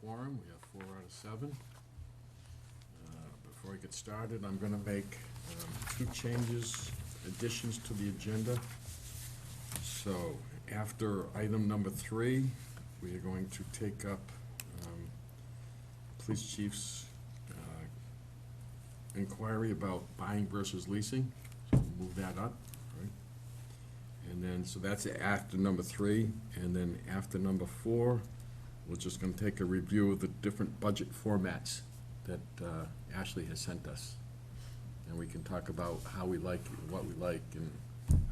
quorum. We have 4 out of 7. Before I get started, I'm going to make 2 additions to the agenda. So after item number 3, we are going to take up police chief's inquiry about buying versus leasing. So we'll move that up, right? And then, so that's after number 3, and then after number 4, we're just going to take a review of the different budget formats that Ashley has sent us. And we can talk about how we like, what we like, and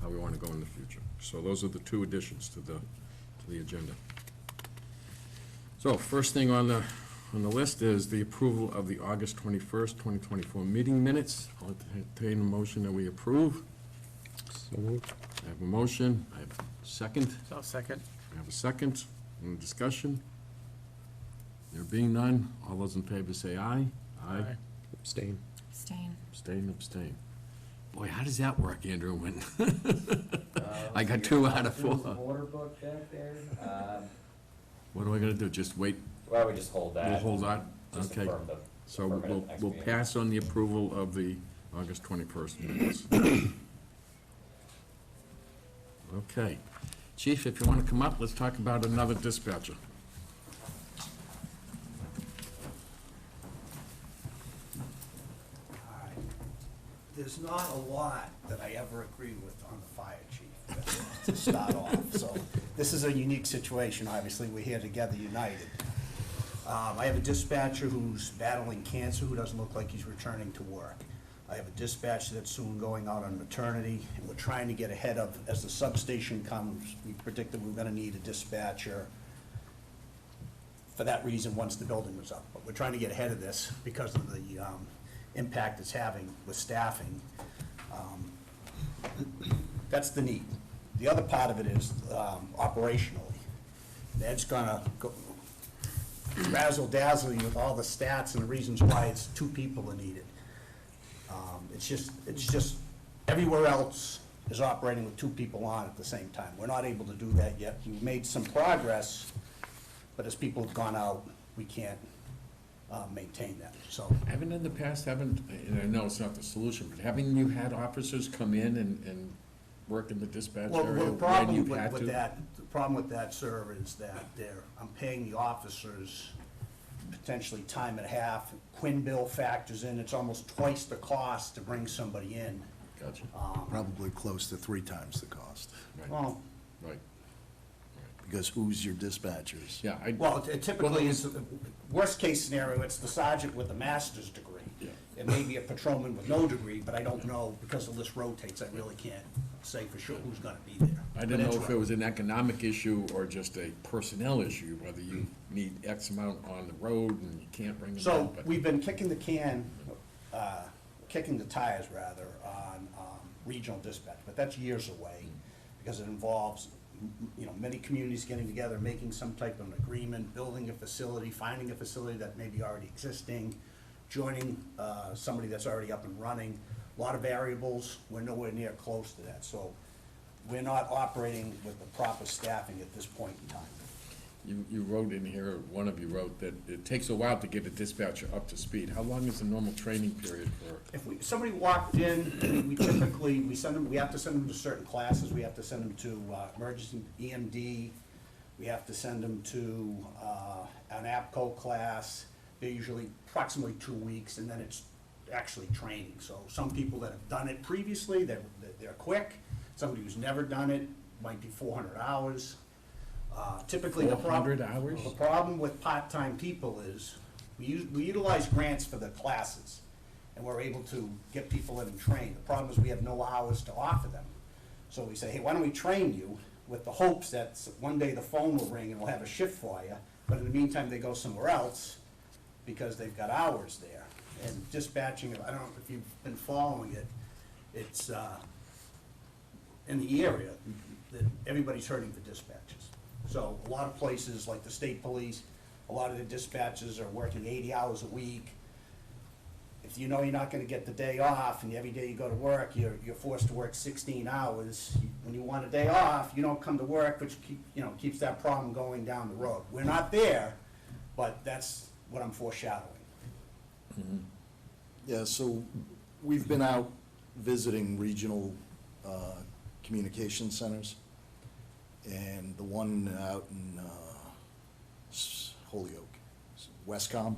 how we want to go in the future. So those are the 2 additions to the agenda. So first thing on the list is the approval of the August 21st, 2024 meeting minutes. I'll entertain a motion that we approve. So moved. I have a motion. I have a second. I'll second. I have a second. Any discussion? There being none, all those in favor say aye. Aye. Abstain. Abstain. Abstain, abstain. Boy, how does that work, Andrew, when I got 2 out of 4? Order book back there. What do I gotta do? Just wait? Well, we just hold that. We'll hold that? Just Okay. affirm the So affirmative next we'll meeting. pass on the approval of the August 21st minutes. Okay. Chief, if you want to come up, let's talk about another dispatcher. There's not a lot that I ever agree with on the fire chief, to start off. So this is a unique situation, obviously, we're here together united. I have a dispatcher who's battling cancer, who doesn't look like he's returning to work. I have a dispatcher that's soon going out on maternity, and we're trying to get ahead of, as the substation comes, we predicted we're gonna need a dispatcher for that reason once the building was up. But we're trying to get ahead of this because of the impact it's having with staffing. That's the need. The other part of it is operationally. Ed's gonna go razzle-dazzle you with all the stats and the reasons why it's 2 people are needed. It's just, everywhere else is operating with 2 people on at the same time. We're not able to do that yet. We've made some progress, but as people have gone out, we can't maintain that, so. Haven't in the past, and I know it's not the solution, but haven't you had officers come in and work in the dispatch Well, area the when problem you've had with to? that, the problem with that, sir, is that I'm paying the officers potentially time and a half. Quinn bill factors in, it's almost twice the cost to bring somebody in. Gotcha. Probably close to 3 times the cost, Right, Well, right. because who's your dispatchers? Yeah, well, it typically is, worst-case scenario, it's the sergeant with a master's degree. Yeah. It may be a patrolman with no degree, but I don't know, because the list rotates, I really can't say for sure who's gonna be there. I didn't know if it was an economic issue or just a personnel issue, whether you need X amount on the road and you can't bring them in. So, but- we've been kicking the tires rather, on regional dispatch, but that's years away, because it involves, many communities getting together, making some type of an agreement, building a facility, finding a facility that may be already existing, joining somebody that's already up and running. A lot of variables, we're nowhere near close to that, so we're not operating with the proper staffing at this point in time. You wrote in here, one of you wrote that it takes a while to get a dispatcher up to speed. How long is the normal training period for? If somebody walked in, we typically, we have to send them to certain classes, we have to send them to emergency EMD, we have to send them to an APCO class. They're usually approximately 2 weeks, and then it's actually training. So some people that have done it previously, they're quick. Somebody who's never done it might be 400 hours. Typically, the 400 hours? The problem with part-time people is, we utilize grants for the classes, and we're able to get people in and train. The problem is we have no hours to offer them. So we say, hey, why don't we train you, with the hopes that one day the phone will ring and we'll have a shift for you, but in the meantime, they go somewhere else because they've got hours there. And dispatching, I don't know if you've been following it, it's in the area that everybody's hurting for dispatches. So a lot of places, like the state police, a lot of the dispatchers are working 80 hours a week. If you know you're not gonna get the day off, and every day you go to work, you're forced to work 16 hours, when you want a day off, you don't come to work, which keeps that problem going down the road. We're not there, but that's what I'm foreshadowing. Yeah, so we've been out visiting regional communication centers, and the one out in Holyoke, Westcom,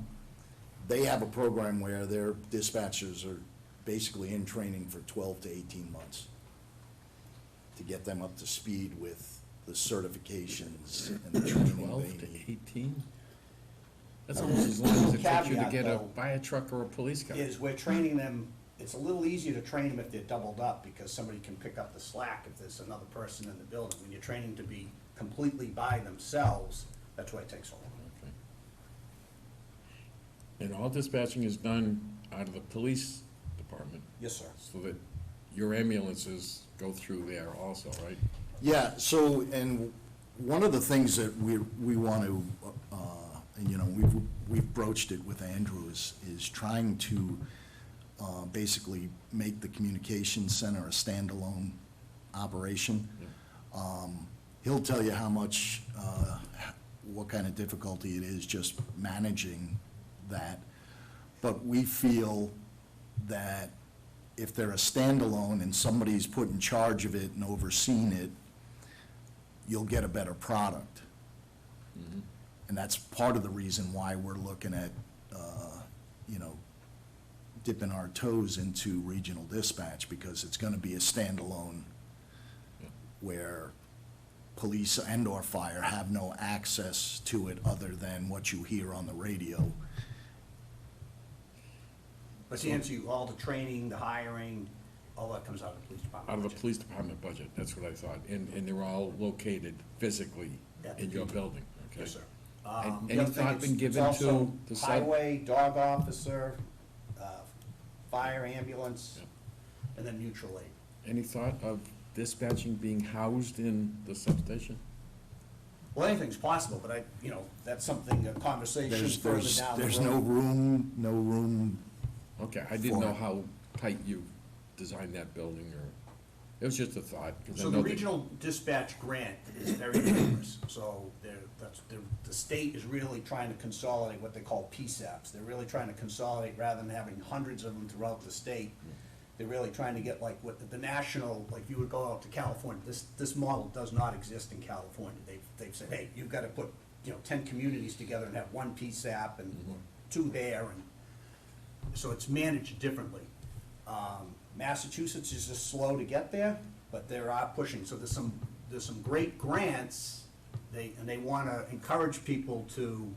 they have a program where their dispatchers are basically in training for 12 to 18 months to get them up to speed with the certifications and the training 12 they to need. 18? That's almost as long as it takes you to Caveat, get a, though, buy a truck or a police car. Is we're training them, it's a little easier to train them if they're doubled up, because somebody can pick up the slack if there's another person in the building. When you're training to be completely by themselves, that's why it takes so long. Okay. And all dispatching is done out of the police department, Yes, sir. so that your ambulances go through there also, right? Yeah, so, and one of the things that we want to, and you know, we've broached it with Andrew, is trying to basically make the communication center a standalone operation. He'll tell you how much, what kind of difficulty it is just managing that. But we feel that if they're a standalone and somebody's put in charge of it and overseeing it, you'll get a better product. And that's part of the reason why we're looking at, you know, dipping our toes into regional dispatch, because it's gonna be a standalone where police and/or fire have no access to it other than what you hear on the radio. But to answer you, all the training, the hiring, all that comes out of the police department. Out of the budget. police department budget, that's what I thought, and they're all located physically At the in your depot. building, okay? Yes, sir. And The any other thing thought is, been it's given also to the sub? highway, dog officer, fire, ambulance, Yep. and then mutual aid. Any thought of dispatching being housed in the substation? Well, anything's possible, but I, you know, that's something, a conversation There's, further there's, down the road. there's no room. Okay, I didn't For know it. how tight you designed that building, or, it was just a thought, 'cause I So know the that- regional dispatch grant is very generous, so the state is really trying to consolidate what they call PSAPs. They're really trying to consolidate, rather than having hundreds of them throughout the state. They're really trying to get like what the national, like you would go out to California, this model does not exist in California. They've said, hey, you've gotta put, 10 communities together and have one PSAP and two there, and so it's managed differently. Massachusetts is just slow to get there, but they are pushing, so there's some great grants, they wanna encourage people to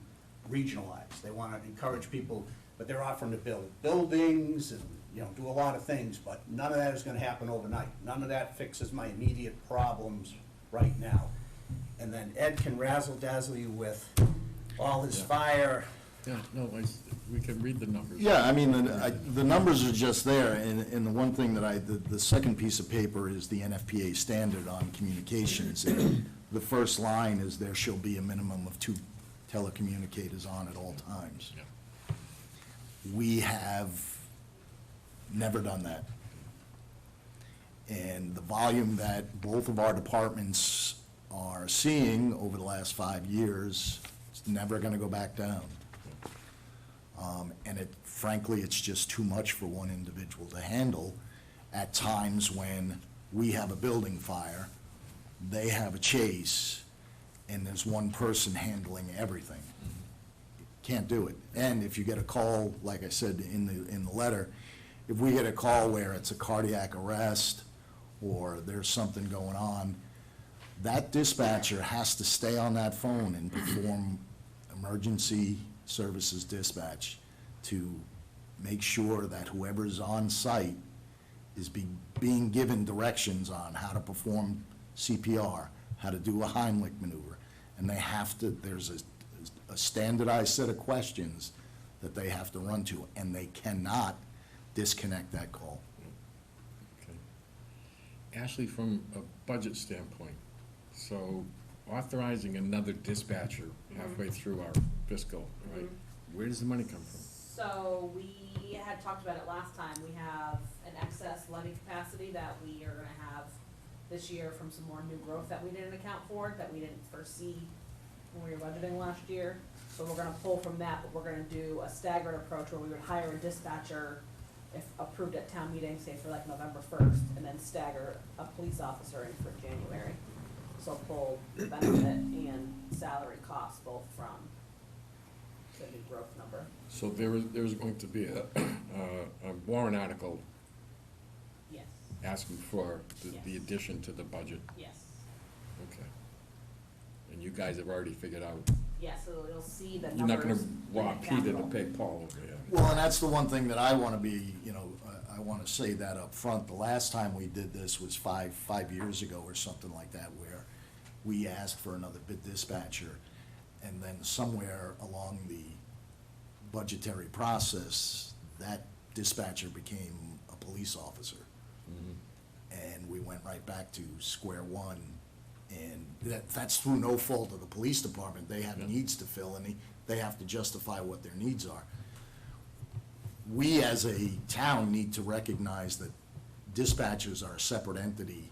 regionalize, they wanna encourage people, but they're offering to build buildings and, do a lot of things, but none of that is gonna happen overnight. None of that fixes my immediate problems right now. And then Ed can razzle dazzle you with all his Yeah. fire. Yeah, no, we can read the numbers. Yeah, I mean, the numbers are just there, and the one thing that the second piece of paper is the NFPA standard on communications. And the first line is there shall be a minimum of 2 telecommunicators on at all times. Yeah. We have never done that. And the volume that both of our departments are seeing over the last 5 years, it's never gonna go back down. And frankly, it's just too much for one individual to handle at times when we have a building fire, they have a chase, and there's one person handling everything. Can't do it. And if you get a call, like I said in the letter, if we get a call where it's a cardiac arrest or there's something going on, that dispatcher has to stay on that phone and perform emergency services dispatch to make sure that whoever's on site is being given directions on how to perform CPR, how to do a Heimlich maneuver. And they have to, there's a standardized set of questions that they have to run to, and they cannot disconnect that call. Okay. Ashley, from a budget standpoint, so authorizing another dispatcher halfway through our fiscal, right? Where does the money come from? So we had talked about it last time, we have an excess levy capacity that we are gonna have this year from some more new growth that we didn't account for, that we didn't foresee when we were budgeting last year. So we're gonna pull from that, but we're gonna do a staggered approach where we would hire a dispatcher if approved at town meeting, say for like November first, and then stagger a police officer in for January. So pull benefit and salary costs both from the new growth number. So there's going to be a warrant article Yes, asking for the Yes. addition to the budget. yes. Okay. And you guys have already figured out, Yeah, so you'll see the numbers. you're not gonna in rob the Peter to capital. pay Paul over here. Well, and that's the one thing that I want to be, I want to say that up front. The last time we did this was five years ago or something like that, where we asked for another bid dispatcher, and then somewhere along the budgetary process, that dispatcher became a police officer. And we went right back to square one, and that's through no fault of the police department. They have Yeah. needs to fill, and they have to justify what their needs are. We, as a town, need to recognize that dispatchers are a separate entity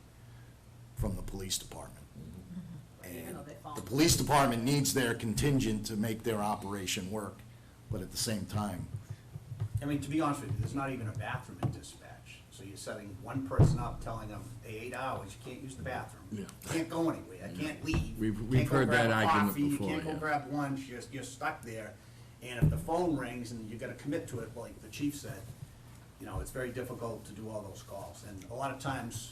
from the police department. Even And though they fall the into- police department needs their contingent to make their operation work, but at the same time, I mean, to be honest with you, there's not even a bathroom in dispatch. So you're setting one person up, telling them, hey, 8 hours, you can't use the bathroom. Yeah. Can't go anywhere, can't leave. We've Can't go heard grab that a argument coffee, before, You can't yeah. go grab lunch, you're stuck there. And if the phone rings and you gotta commit to it, like the chief said, it's very difficult to do all those calls. And a lot of times,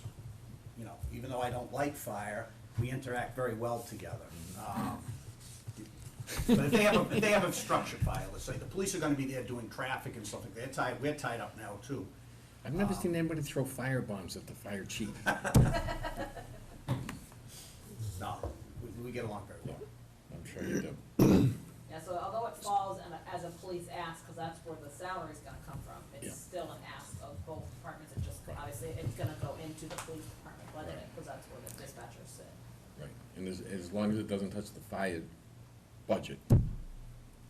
even though I don't like fire, we interact very well together. But if they have a structured fire, let's say, the police are gonna be there doing traffic and stuff like that, we're tied up now too. I've never seen anybody throw fire bombs at the fire chief. No, we get along very Yeah, well. I'm sure you do. Yeah, so although it falls as a police ask, because that's where the salary's gonna come from, Yeah. it's still an ask of both departments, it just, obviously, it's gonna go into the police department budget, because that's where the dispatchers sit. Right, and as long as it doesn't touch the fire budget,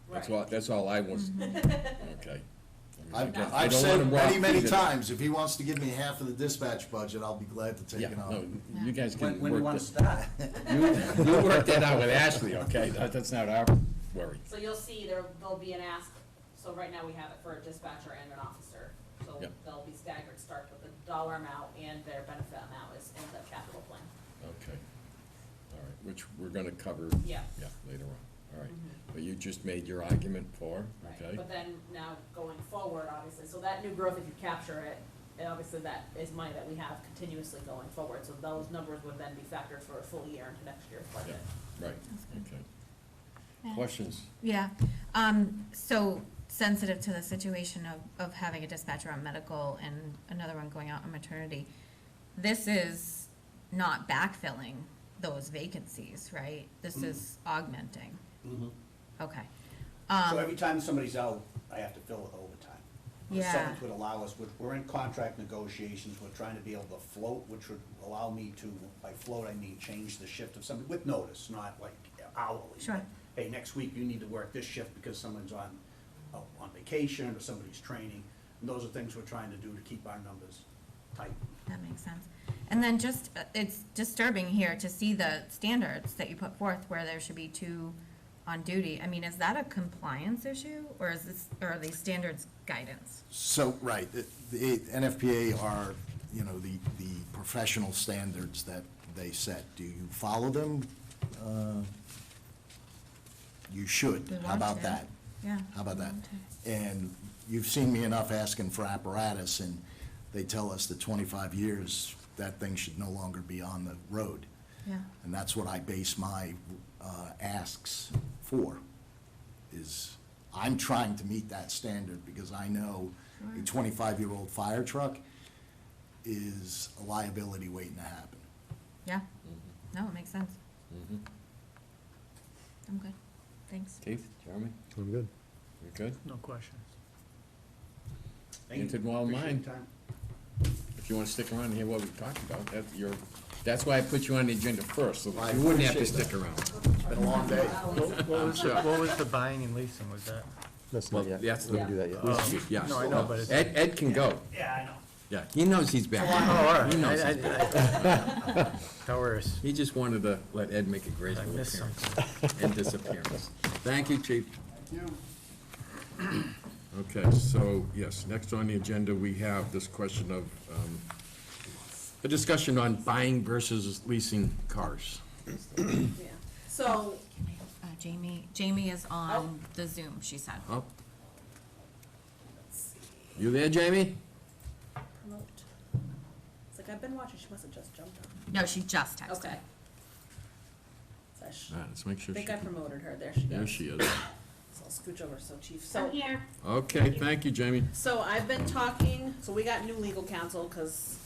Right. that's all I was, okay. I I've don't I've wanna said rob many, many Peter. times, if he wants to give me half of the dispatch budget, I'll be glad to take Yeah, it no, on. you guys When can do you work wanna that. start? You work that out with Ashley, okay? That's not our worry. So you'll see there'll be an ask, so right now we have it for a dispatcher and an officer. So Yep. they'll be staggered, start with the dollar amount and their benefit amount is in the capital plan. Okay, all right, which we're gonna cover, Yeah. yeah, later on, all right. Mhm. But you just made your argument for, Right, okay? but then now going forward, obviously, so that new growth, if you capture it, and obviously that is money that we have continuously going forward, so those numbers would then be factored for a full year into next year's Yeah, budget. right, okay. Yeah. Questions? Yeah, so sensitive to the situation of having a dispatcher on medical and another one going out on maternity. This is not backfilling those vacancies, right? This is augmenting, Mhm. okay. So every time somebody's out, I have to fill with overtime. Yeah. Something would allow us, we're in contract negotiations, we're trying to be able to float, which would allow me to, by float, I mean change the shift of somebody, with notice, not like hourly. Sure. Hey, next week you need to work this shift because someone's on vacation or somebody's training. And those are things we're trying to do to keep our numbers tight. That makes sense. And then just, it's disturbing here to see the standards that you put forth where there should be 2 on duty. I mean, is that a compliance issue, or or are these standards guidance? So, right, the NFPA are, the professional standards that they set. Do you follow them? You should. We How want about to. that? Yeah. How about we that? want to. And you've seen me enough asking for apparatus, and they tell us that 25 years, that thing should no longer be on the road. Yeah, And that's what I base my asks for, is I'm trying to meet that standard, because I know a Sure. 25-year-old fire truck is a liability waiting to happen. yeah, no, it makes sense. Mm-hmm. I'm good, thanks. Keith, Jeremy, I'm good. you good? No questions. Thank you. Entered well Appreciate mine. your time. If you wanna stick around and hear what we talked about, that's why I put you on the agenda first, so I you wouldn't have to appreciate stick around. It's been a long day. What was the buying and leasing, was that? That's Well, not yet. that's We didn't do that yet. Yes. No, I know, but it's. Ed can go. Yeah, I know. Yeah, he knows he's back. Oh, all right. He knows he's back. No worries. He just wanted to let Ed make a graceful I missed appearance and disappearance. Thank you, chief. You. Okay, so, yes, next on the agenda, we have this question of, a discussion on buying versus leasing cars. Yeah. So, Jamie is on the Zoom, she said. Oh. You there, Jamie? promote. It's like, I've been watching, she must have just jumped on. No, she just texted. Okay. So I sh- All right, let's make sure think she, I promoted her, there she goes. there she is. So I'll scooch over, so chief, so. here. Okay, thank you, Jamie. So I've been talking, so we got new legal counsel, cause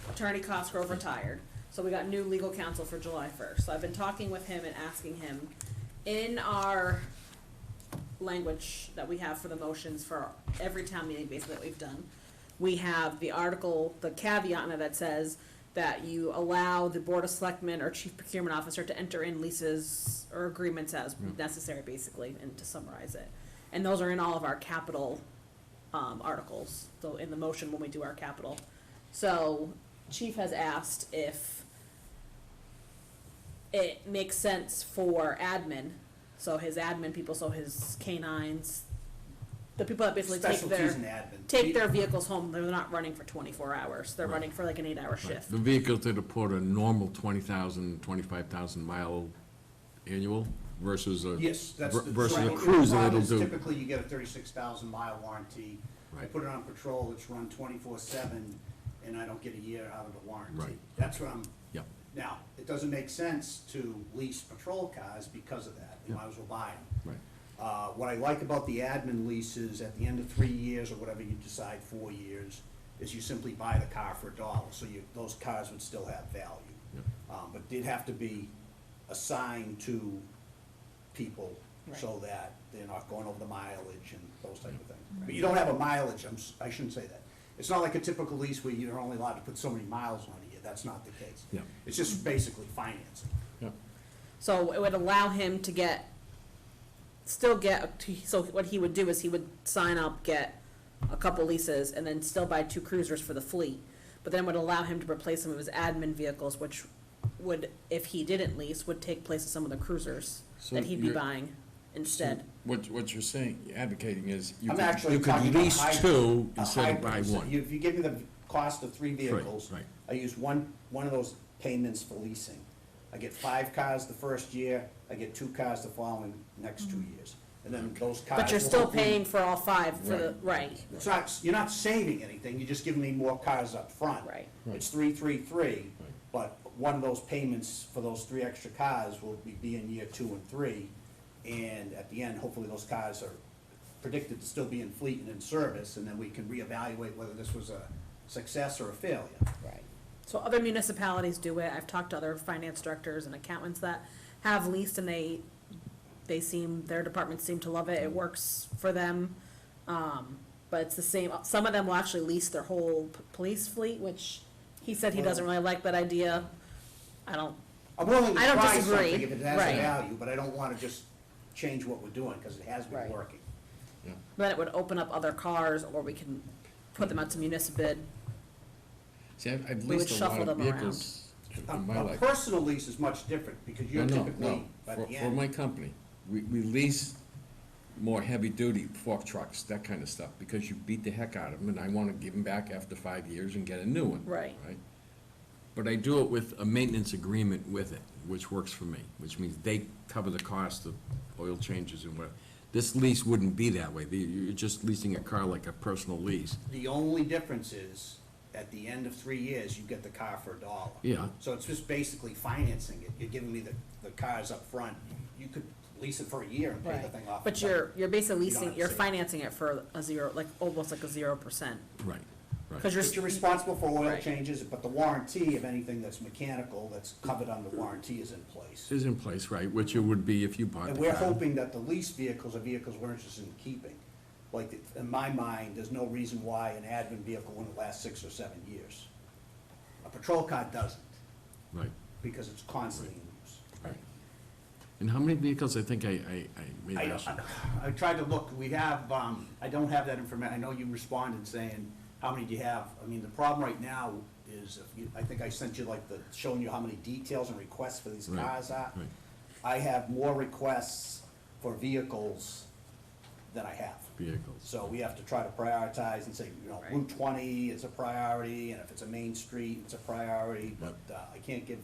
Attorney Cosgrove retired. So we got new legal counsel for July first. So I've been talking with him and asking him, in our language that we have for the motions for every town meeting basically that we've done, we have the article, the caveat in it that says that you allow the Board of Selectmen or Chief Procurement Officer to enter in leases or agreements as necessary, basically, and to summarize it. And those are in all of our capital, articles, so in the motion when we do our capital. So, Chief has asked if it makes sense for admin, so his admin people, so his canines, the people that basically Specialties in admin. take their vehicles home, they're not running for 24 hours, they're Right. running for like an 8-hour shift. The vehicles that report a normal 20,000, 25,000 mile annual versus a. Yes, that's the. Versus a right. cruiser The problem that'll is do. Typically, you get a 36,000 mile warranty. I Right. put it on patrol, it's run 24/7, and I don't get a year out of the warranty. Right. That's what I'm, Yep, now, it doesn't make sense to lease patrol cars because of that. You Yeah. might as well buy them. right. What I like about the admin leases, at the end of 3 years, or whatever you decide, 4 years, is you simply buy the car for $1, so those cars would still have value. Yep. But did have to be assigned to people so that they're not going over the mileage and those type of things. But you don't have a mileage, I shouldn't say that. It's not like a typical lease where you're only allowed to put so many miles on a year, that's not the case. Yeah. It's just basically financing. Yep. So it would allow him to so what he would do is he would sign up, get a couple leases, and then still buy 2 cruisers for the fleet. But then would allow him to replace some of his admin vehicles, which would, if he didn't lease, would take place of some of the cruisers So that he'd be you're- buying instead. What you're saying, advocating is you I'm could, actually you could talking about lease hybrid- two a instead of buy hybrid. So one. If you give me the cost of 3 vehicles, right. I use one of those payments for leasing. I get 5 cars the first year, I get 2 cars the following, next 2 years. And then those cars. But you're will still hopefully- paying for all 5 for the, right, It's not, you're not saving anything, you're just giving me more cars up front. right. It's 333, but one of those payments for those 3 extra cars will be in year 2 and 3. And at the end, hopefully those cars are predicted to still be in fleet and in service, and then we can reevaluate whether this was a success or a failure. Right. So other municipalities do it. I've talked to other finance directors and accountants that have leased and their departments seem to love it. It works for them. But it's the same, some of them will actually lease their whole police fleet, which he said he doesn't really like that idea. I'm willing to I don't try disagree. something Something if it has right. a value, but I don't wanna just change what we're doing, cause it has been Right. working. Then it would open up other cars, or we can put them out to municipal bid. See, I've We would leased a lot shuffle of them around. vehicles A in my life. personal lease is much different, because you're typically, at For, the for end. my company, we lease more heavy-duty fork trucks, that kind of stuff, because you beat the heck out of them, and I wanna give them back after 5 years and get a new one. Right. Right? But I do it with a maintenance agreement with it, which works for me, which means they cover the cost of oil changes and whatever. This lease wouldn't be that way. You're just leasing a car like a personal lease. The only difference is, at the end of 3 years, you get the car for $1. Yeah. So it's just basically financing it. You're giving me the cars up front. You could lease it for a year and pay the Right. thing off. But in you're basically You don't have leasing, to you're save. financing it for a 0, like, almost like a 0%. Right, right. Cause But you're responsible for oil Right. changes, but the warranty of anything that's mechanical, that's covered under warranty is in place. Is in place, right, which it would be if you bought And the we're car. hoping that the lease vehicles are vehicles we're interested in keeping. Like, in my mind, there's no reason why an admin vehicle wouldn't last 6 or 7 years. A patrol car doesn't, Right, because it's constantly in use. right. And how many vehicles, I think I may have asked you. I tried to look, we have, I don't have that information, I know you responded saying how many do you have? I mean, the problem right now is, if you, I think I sent you like showing you how many details and requests for these Right, cars are. right. I have more requests for vehicles than I have. Vehicles. So we have to try to prioritize and say, you know, Right. Route 20 is a priority, and if it's a main street, it's a priority, but I can't give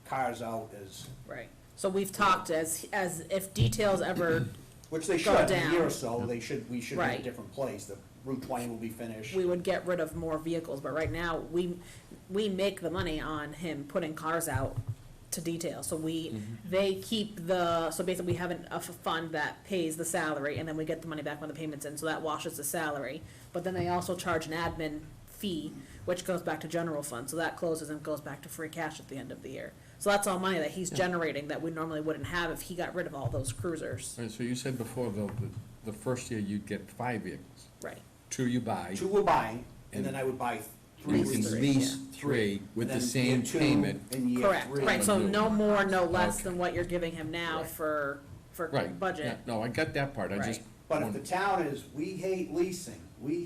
cars out as, Right. So we've talked as if details ever, which they Go should, in a year or down. so, we should be in a Right. different place. The Route 20 will be finished. we would get rid of more vehicles, but right now, we make the money on him putting cars out to detail, so they keep so basically we have a fund that pays the salary, and then we get the money back when the payment's in, so that washes the salary. But then they also charge an admin fee, which goes back to general fund, so that closes and goes back to free cash at the end of the year. So that's all money that he's generating that we normally wouldn't have if he got rid of all those cruisers. Right, so you said before, though, the first year you'd get 5 vehicles. Right. 2 you buy, 2 we're buying, and then I would buy 3 you can leases. lease 3 with And the then same year 2 payment. and year Correct, 3. right, so no more, no less Okay. than what you're giving him now Right. for Right. yeah, budget. No, I got that part, I just. Right. But if the town is, we hate leasing, we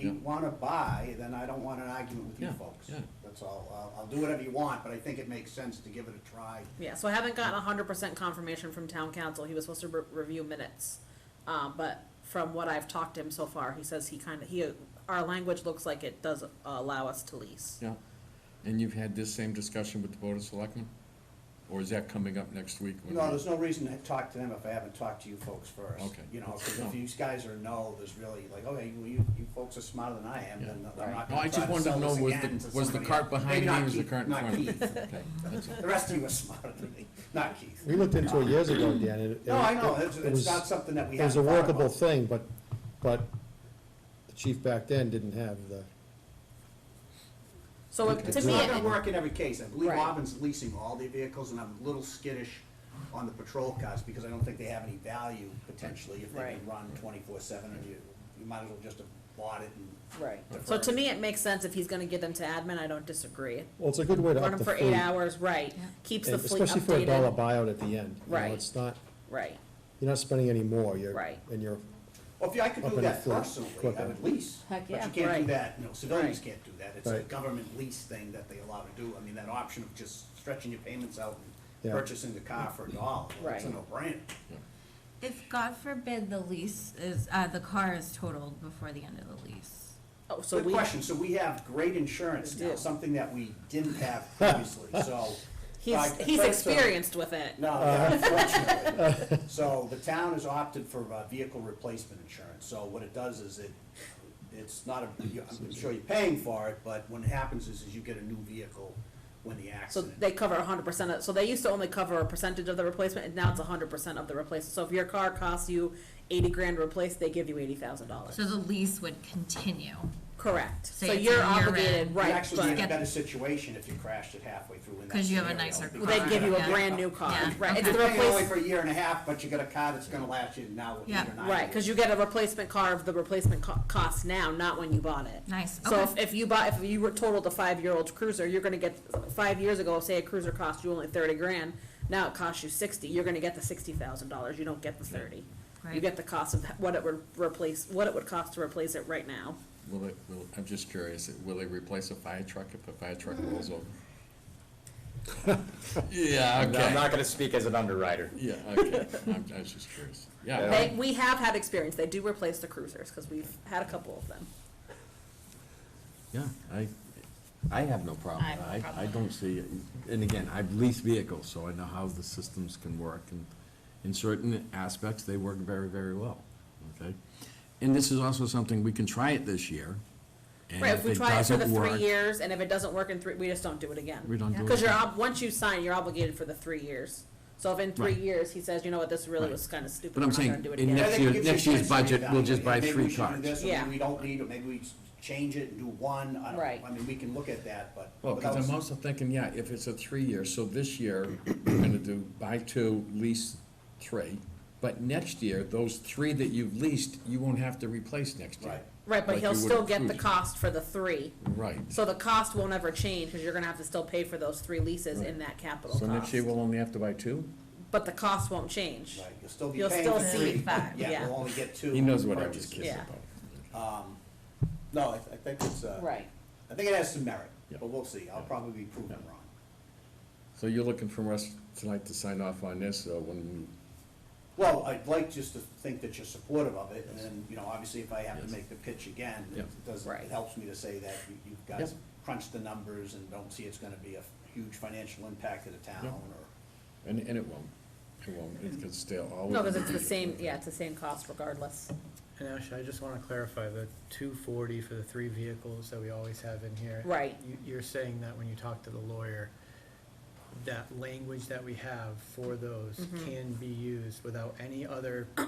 Yeah. wanna buy, then I don't want an argument with you Yeah, folks. yeah. That's all. I'll do whatever you want, but I think it makes sense to give it a try. Yeah, so I haven't gotten 100% confirmation from town council, he was supposed to review minutes. But from what I've talked to him so far, he says our language looks like it does allow us to lease. Yeah, and you've had this same discussion with the Board of Selectmen? Or is that coming up next week? when No, we- there's no reason to talk to them if I haven't talked to you folks first. Okay. You know, 'cause No. if you guys are no, there's really like, okay, well, you folks are smarter than I am, Yeah. then I'm not No, gonna I try just to wanted to sell know, this was again to was the somebody cart else. behind Maybe me, not or was the Keith, cart in not front of me? Keith. Okay, that's it. The rest of you are smarter than me, not Keith. We looked into it years ago, Dan, and No, I know, it's was- not something that we it was haven't a thought workable about. thing, but the chief back then didn't have the, So Okay. to It's me, not gonna it- work in every case. I believe Right. Auburn's leasing all their vehicles, and I'm a little skittish on the patrol cars, because I don't think they have any value potentially if they Right. can run 24/7, and you might as well just have bought it and. right, so defer to it. me, it makes sense if he's gonna give them to admin, I don't disagree. well, it's a good way to Run up them the for fleet. 8 hours, right, Yeah. keeps the And fleet especially for a dollar updated, buyout at the end. You know, Right. It's not, right, you're not spending any more, Right. and you're, Well, if I could Up do in the that fleet, personally, I quicker. would lease. Heck yeah, But you can't right. do that, civilians Right. can't do that. It's a Right. government lease thing that they allow to do. I mean, that option of just stretching your payments out and Yeah. purchasing the car for $1, well, it's a Right. no-brainer. If, God forbid, the lease is, the car is totaled before the end of the lease. oh, so Good we, question. So we have great insurance We now, do. something that we didn't have previously, so. he's Like, experienced with it, No, yeah, unfortunately. So the town has opted for vehicle replacement insurance. So what it does is it's not I'm sure you're paying for it, but what happens is you get a new vehicle when the so accident. they cover 100% of, so they used to only cover a percentage of the replacement, and now it's 100% of the replacement, so if your car costs you 80 grand to replace, they give you $80,000. So the lease would continue. Correct, Say so it's you're a year obligated, in. right, You'd actually be in a but- better situation if you crashed it halfway through in that 'Cause you have a scenario, nicer because They give you a Yeah. brand new car, Yeah, right, it's okay. the You're paying only replace, for a year and a half, but you got a car that's gonna last you now Yeah. 8 or 9 right, years. cause you get a replacement car of the replacement cost now, not when you bought it. Nice, So okay. if you were totaled a 5-year-old cruiser, you're gonna get, 5 years ago, say a cruiser cost you only 30 grand, now it costs you 60, you're gonna get the $60,000, you don't get the 30. You Right. get the cost of what it would cost to replace it right now. I'm just curious, will they replace a fire truck if a fire truck rolls over? Yeah, I'm okay. not gonna speak as an underwriter. Yeah, okay, I was just curious. Yeah, They, we have had experience, they do replace the cruisers, cause we've had a couple of them. yeah, I have no problem. I have no problem I with don't see, and again, I've leased vehicles, so I know how the systems can work, and in certain aspects, they work very, very well, okay? And this is also something, we can try it this year, and Right, if if we it try it for the doesn't 3 work, years, and if it doesn't work in 3, we just don't do it again. we don't do it. Cause once you sign, you're obligated for the 3 years. So if in 3 Right. years, he says, you know what, this really Right. was kinda stupid, But we're I'm not gonna saying, do it in again. I think it gives you a next year's chance to budget, we'll just reevaluate. buy Maybe 3 we should do cars. this, or Yeah. maybe we don't need it, maybe we change it and do one, I don't, Right. I mean, we can look at that, but. Well, because without- I'm also thinking, yeah, if it's a 3-year, so this year, we're gonna do buy 2, lease 3. But next year, those 3 that you've leased, you won't have to replace next year. Right. Right, but like he'll you would still a get the cruiser. cost for the 3. Right. So the cost won't ever change, cause you're gonna have to still pay for those 3 leases in that capital cost. So next year, we'll only have to buy 2? But the cost won't change. Right, you'll still be You'll paying still for see 3, 5, yeah, yeah. we'll only get 2. He knows what I was purchases. kidding Yeah. about. No, I think it's, Right. I think it has some merit, Yeah. but we'll see. I'll probably be proven Yeah. wrong. So you're looking for us tonight to sign off on this, when, Well, I'd like just to think that you're supportive of it, and then, you know, obviously if I have to Yes. make the pitch again, Yeah. it does, Right. it helps me to say that you guys Yeah. crunched the numbers and don't see it's gonna be a huge financial impact to the town, Yeah. or, and it won't, it's still always. No, because it's the same, yeah, it's the same cost regardless. And actually, I just want to clarify, the 240 for the 3 vehicles that we always have in here. Right. You're saying that when you talk to the lawyer, that language that we have for those can be used without any other, we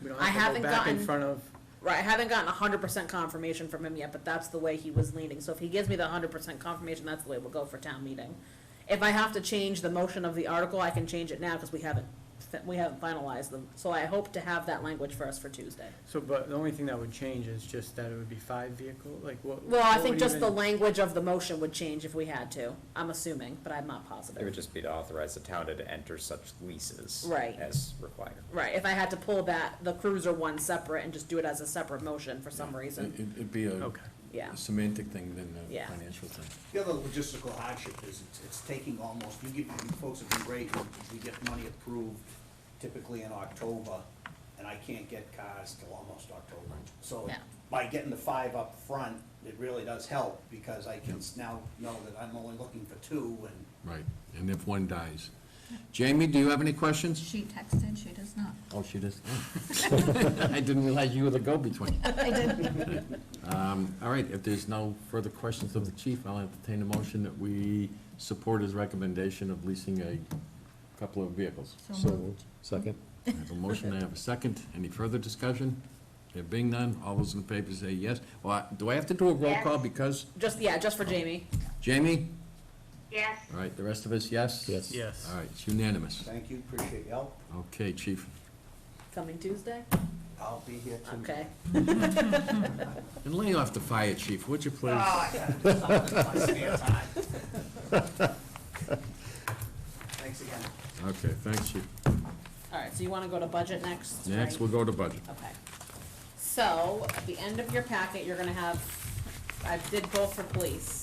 don't I have to haven't go back in gotten- front of, Right, I haven't gotten 100% confirmation from him yet, but that's the way he was leaning. So if he gives me the 100% confirmation, that's the way we'll go for town meeting. If I have to change the motion of the article, I can change it now because we haven't finalized them. So I hope to have that language for us for Tuesday. so, but the only thing that would change is just that it would be 5 vehicle, like what? Well, I what think would just the even- language of the motion would change if we had to. I'm assuming, but I'm not It would positive. just be to authorize the town to enter such leases. Right. As required. Right, if I had to pull that, the cruiser one separate and just do it as a separate motion for some reason, It'd be a Okay. yeah. semantic thing than a Yeah. financial thing. the other logistical hardship is it's taking almost, you folks have been great, we get money approved typically in October, and I can't get cars till almost October. So Yeah. by getting the 5 up front, it really does help, because I can now know that I'm only looking for 2, and Right, and if one dies. Jamie, do you have any questions? She texted, she does not. Oh, she does. I didn't realize you were the go-between. I did. All right, if there's no further questions of the chief, I'll entertain a motion that we support his recommendation of leasing a couple of vehicles. So moved. Second? I have a motion, I have a second. Any further discussion? There being none, all those in favor say yes. Well, do I have to do a roll call because, Just, yeah, just for Jamie. Jamie? Yes, All right, the rest of us, yes? Yes. Yes. All right, it's unanimous. thank you, appreciate your help. Okay, chief. Coming Tuesday? I'll be here too. Okay. And lay off the fire chief, would you please? Oh, I gotta do something in my spare time. Thanks again. Okay, thanks, chief. All right, so you want to go to budget next? Next, right? we'll go to budget. Okay. So, at the end of your packet, you're gonna have, I did both for police.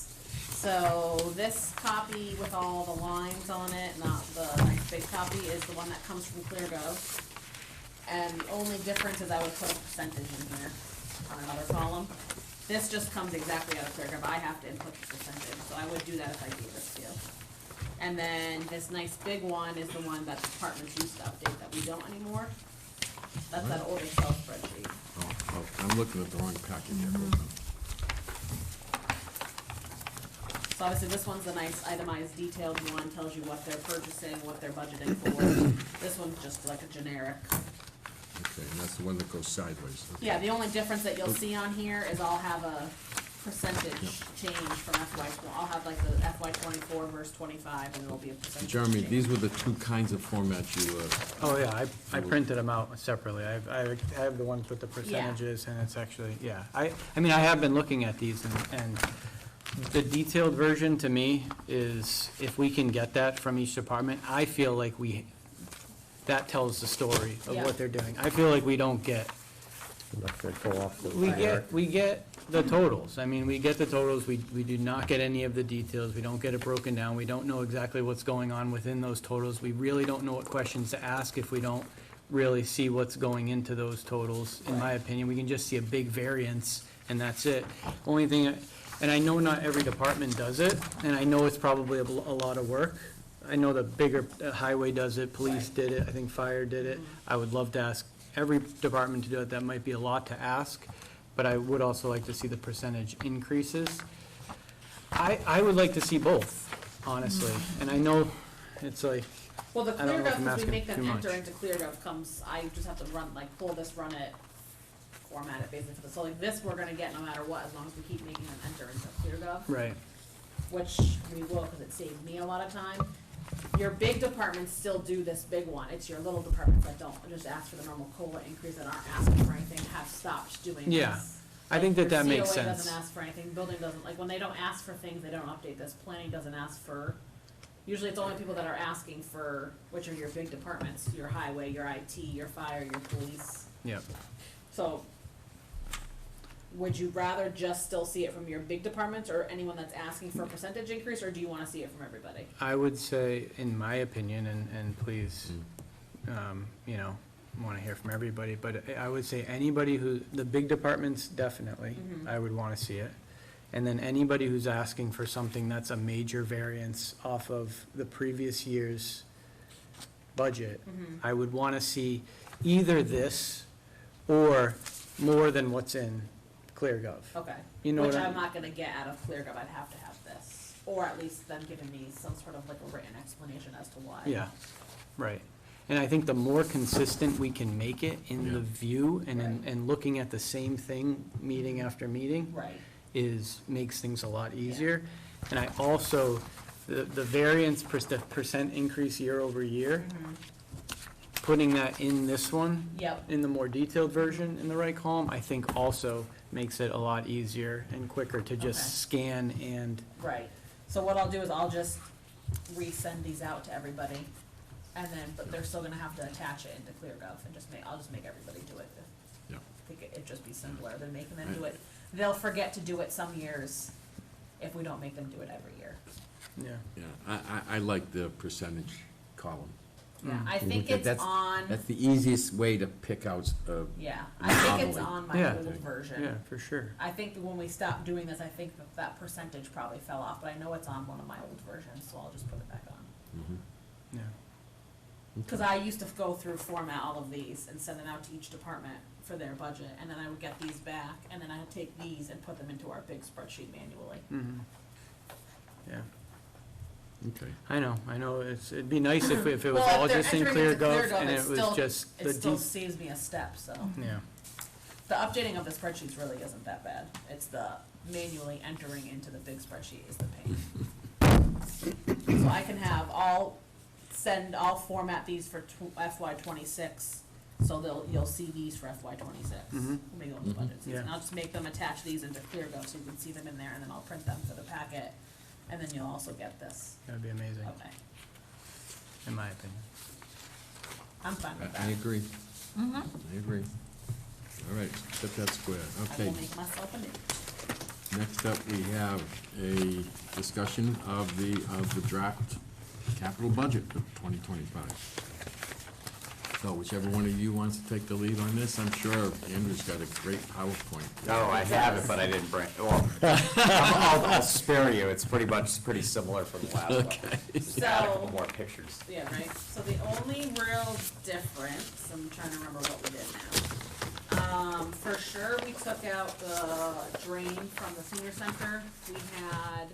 So, this copy with all the lines on it, not the nice big copy, is the one that comes from ClearGov. And the only difference is I would put a percentage in here on another column. This just comes exactly out of ClearGov, I have to input the percentage, so I would do that if I gave this to you. And then this nice big one is the one that departments used to update that we don't anymore. That's that old Excel spreadsheet. Oh, I'm looking at the wrong packet here. Hold on. So obviously, this one's a nice itemized detailed one, tells you what they're purchasing, what they're budgeting for. This one's just like a generic. Okay, and that's the one that goes sideways. Okay. Yeah, the only difference that you'll see on here is I'll have a percentage change from I'll have like the FY '24 versus '25, and it'll be a percentage Jeremy, change. these were the two kinds of formats you, Oh, yeah, I printed them out separately. I have the ones with the percentages, and it's actually, yeah. I mean, I have been looking at these, and the detailed version to me is, if we can get that from each department, I feel like that tells the story of Yeah. what they're doing. I feel like we don't get, I'm not gonna go off the. we get the totals. I mean, we get the totals, we do not get any of the details, we don't get it broken down, we don't know exactly what's going on within those totals. We really don't know what questions to ask if we don't really see what's going into those totals, in my opinion. We can just see a big variance, and that's it. Only thing, and I know not every department does it, and I know it's probably a lot of work. I know the bigger highway does it, police did it, I think fire did it. I would love to ask every department to do it. That might be a lot to ask, but I would also like to see the percentage increases. I would like to see both, honestly, and I know it's like, Well, the I don't know if ClearGov, I'm because we asking make them too enter much. into ClearGov comes, I just have to run, like, pull this, run it, format it basically. So like this, we're gonna get no matter what, as long as we keep making them enter into ClearGov. right, Which we will, because it saves me a lot of time. Your big departments still do this big one. It's your little departments that don't just ask for the normal COLA increase, that aren't asking for anything, have stopped doing this. Yeah. I think that Like, makes COA sense. doesn't ask for anything, building doesn't, like, when they don't ask for things, they don't update this. Planning doesn't ask for, usually it's only people that are asking for, which are your big departments, your highway, your IT, your fire, your police. yep. So, would you rather just still see it from your big departments or anyone that's asking for a percentage increase, or do you wanna see it from everybody? I would say, in my opinion, and please, you know, want to hear from everybody, but I would say anybody who, the big departments, definitely, Mhm. I would want to see it. And then anybody who's asking for something that's a major variance off of the previous year's budget, Mhm. I would want to see either this or more than what's in ClearGov. Okay. You know Which what I'm I- not gonna get out of ClearGov, I'd have to have this, or at least them giving me some sort of like a written explanation as to why. Yeah, right. And I think the more consistent we can make it in the Yeah. view and, Right. and looking at the same thing, meeting after meeting, Right, makes things a lot easier. And I also, the variance, the percent increase year over year, putting that in this one, yep, in the more detailed version in the right column, I think also makes it a lot easier and quicker to Okay. just scan and, right. So what I'll do is I'll just resend these out to everybody, and then, but they're still gonna have to attach it into ClearGov, and I'll just make everybody do it. Yeah. I think it'd just be simpler than making them do it. They'll forget to do it some years if we don't make them do it every year. yeah. Yeah, I like the percentage column. Yeah, Mm. I think it's That's- on, That's the easiest way to pick out, yeah, I think it's anomaly. on my Yeah. old version. Yeah, for sure. I think that when we stopped doing this, I think that percentage probably fell off, but I know it's on one of my old versions, so I'll just put it back on. Yeah. Cause I used to go through, format all of these and send them out to each department for their budget, and then I would get these back, and then I would take these and put them into our big spreadsheet manually. Mhm. Yeah. Okay. I know, it'd be nice if it was Well, if all they're just in entering into ClearGov and it's it was still- just the It still de- saves me a step, so. yeah, The updating of the spreadsheets really isn't that bad. It's the manually entering into the big spreadsheet is the pain. So I can have I'll format these for FY '26, so you'll see these for FY '26. Mhm. When we go into budget season. Yeah. I'll just make them attach these into ClearGov so you can see them in there, and then I'll print them for the packet, and then you'll also get this. that'd be amazing, Okay, in my opinion. I'm fine with that. I agree, Mm-hmm. I agree. All right, set that square. I Okay, will make myself a new. next up, we have a discussion of the draft capital budget for 2025. So whichever one of you wants to take the lead on this, I'm sure Andrew's got a great PowerPoint. No, I have it, but I didn't bring, well, I'll spare you, it's pretty similar from the last one. Just add a couple So- more pictures. Yeah, right, so the only real difference, I'm trying to remember what we did now. For sure, we took out the drain from the senior center. We had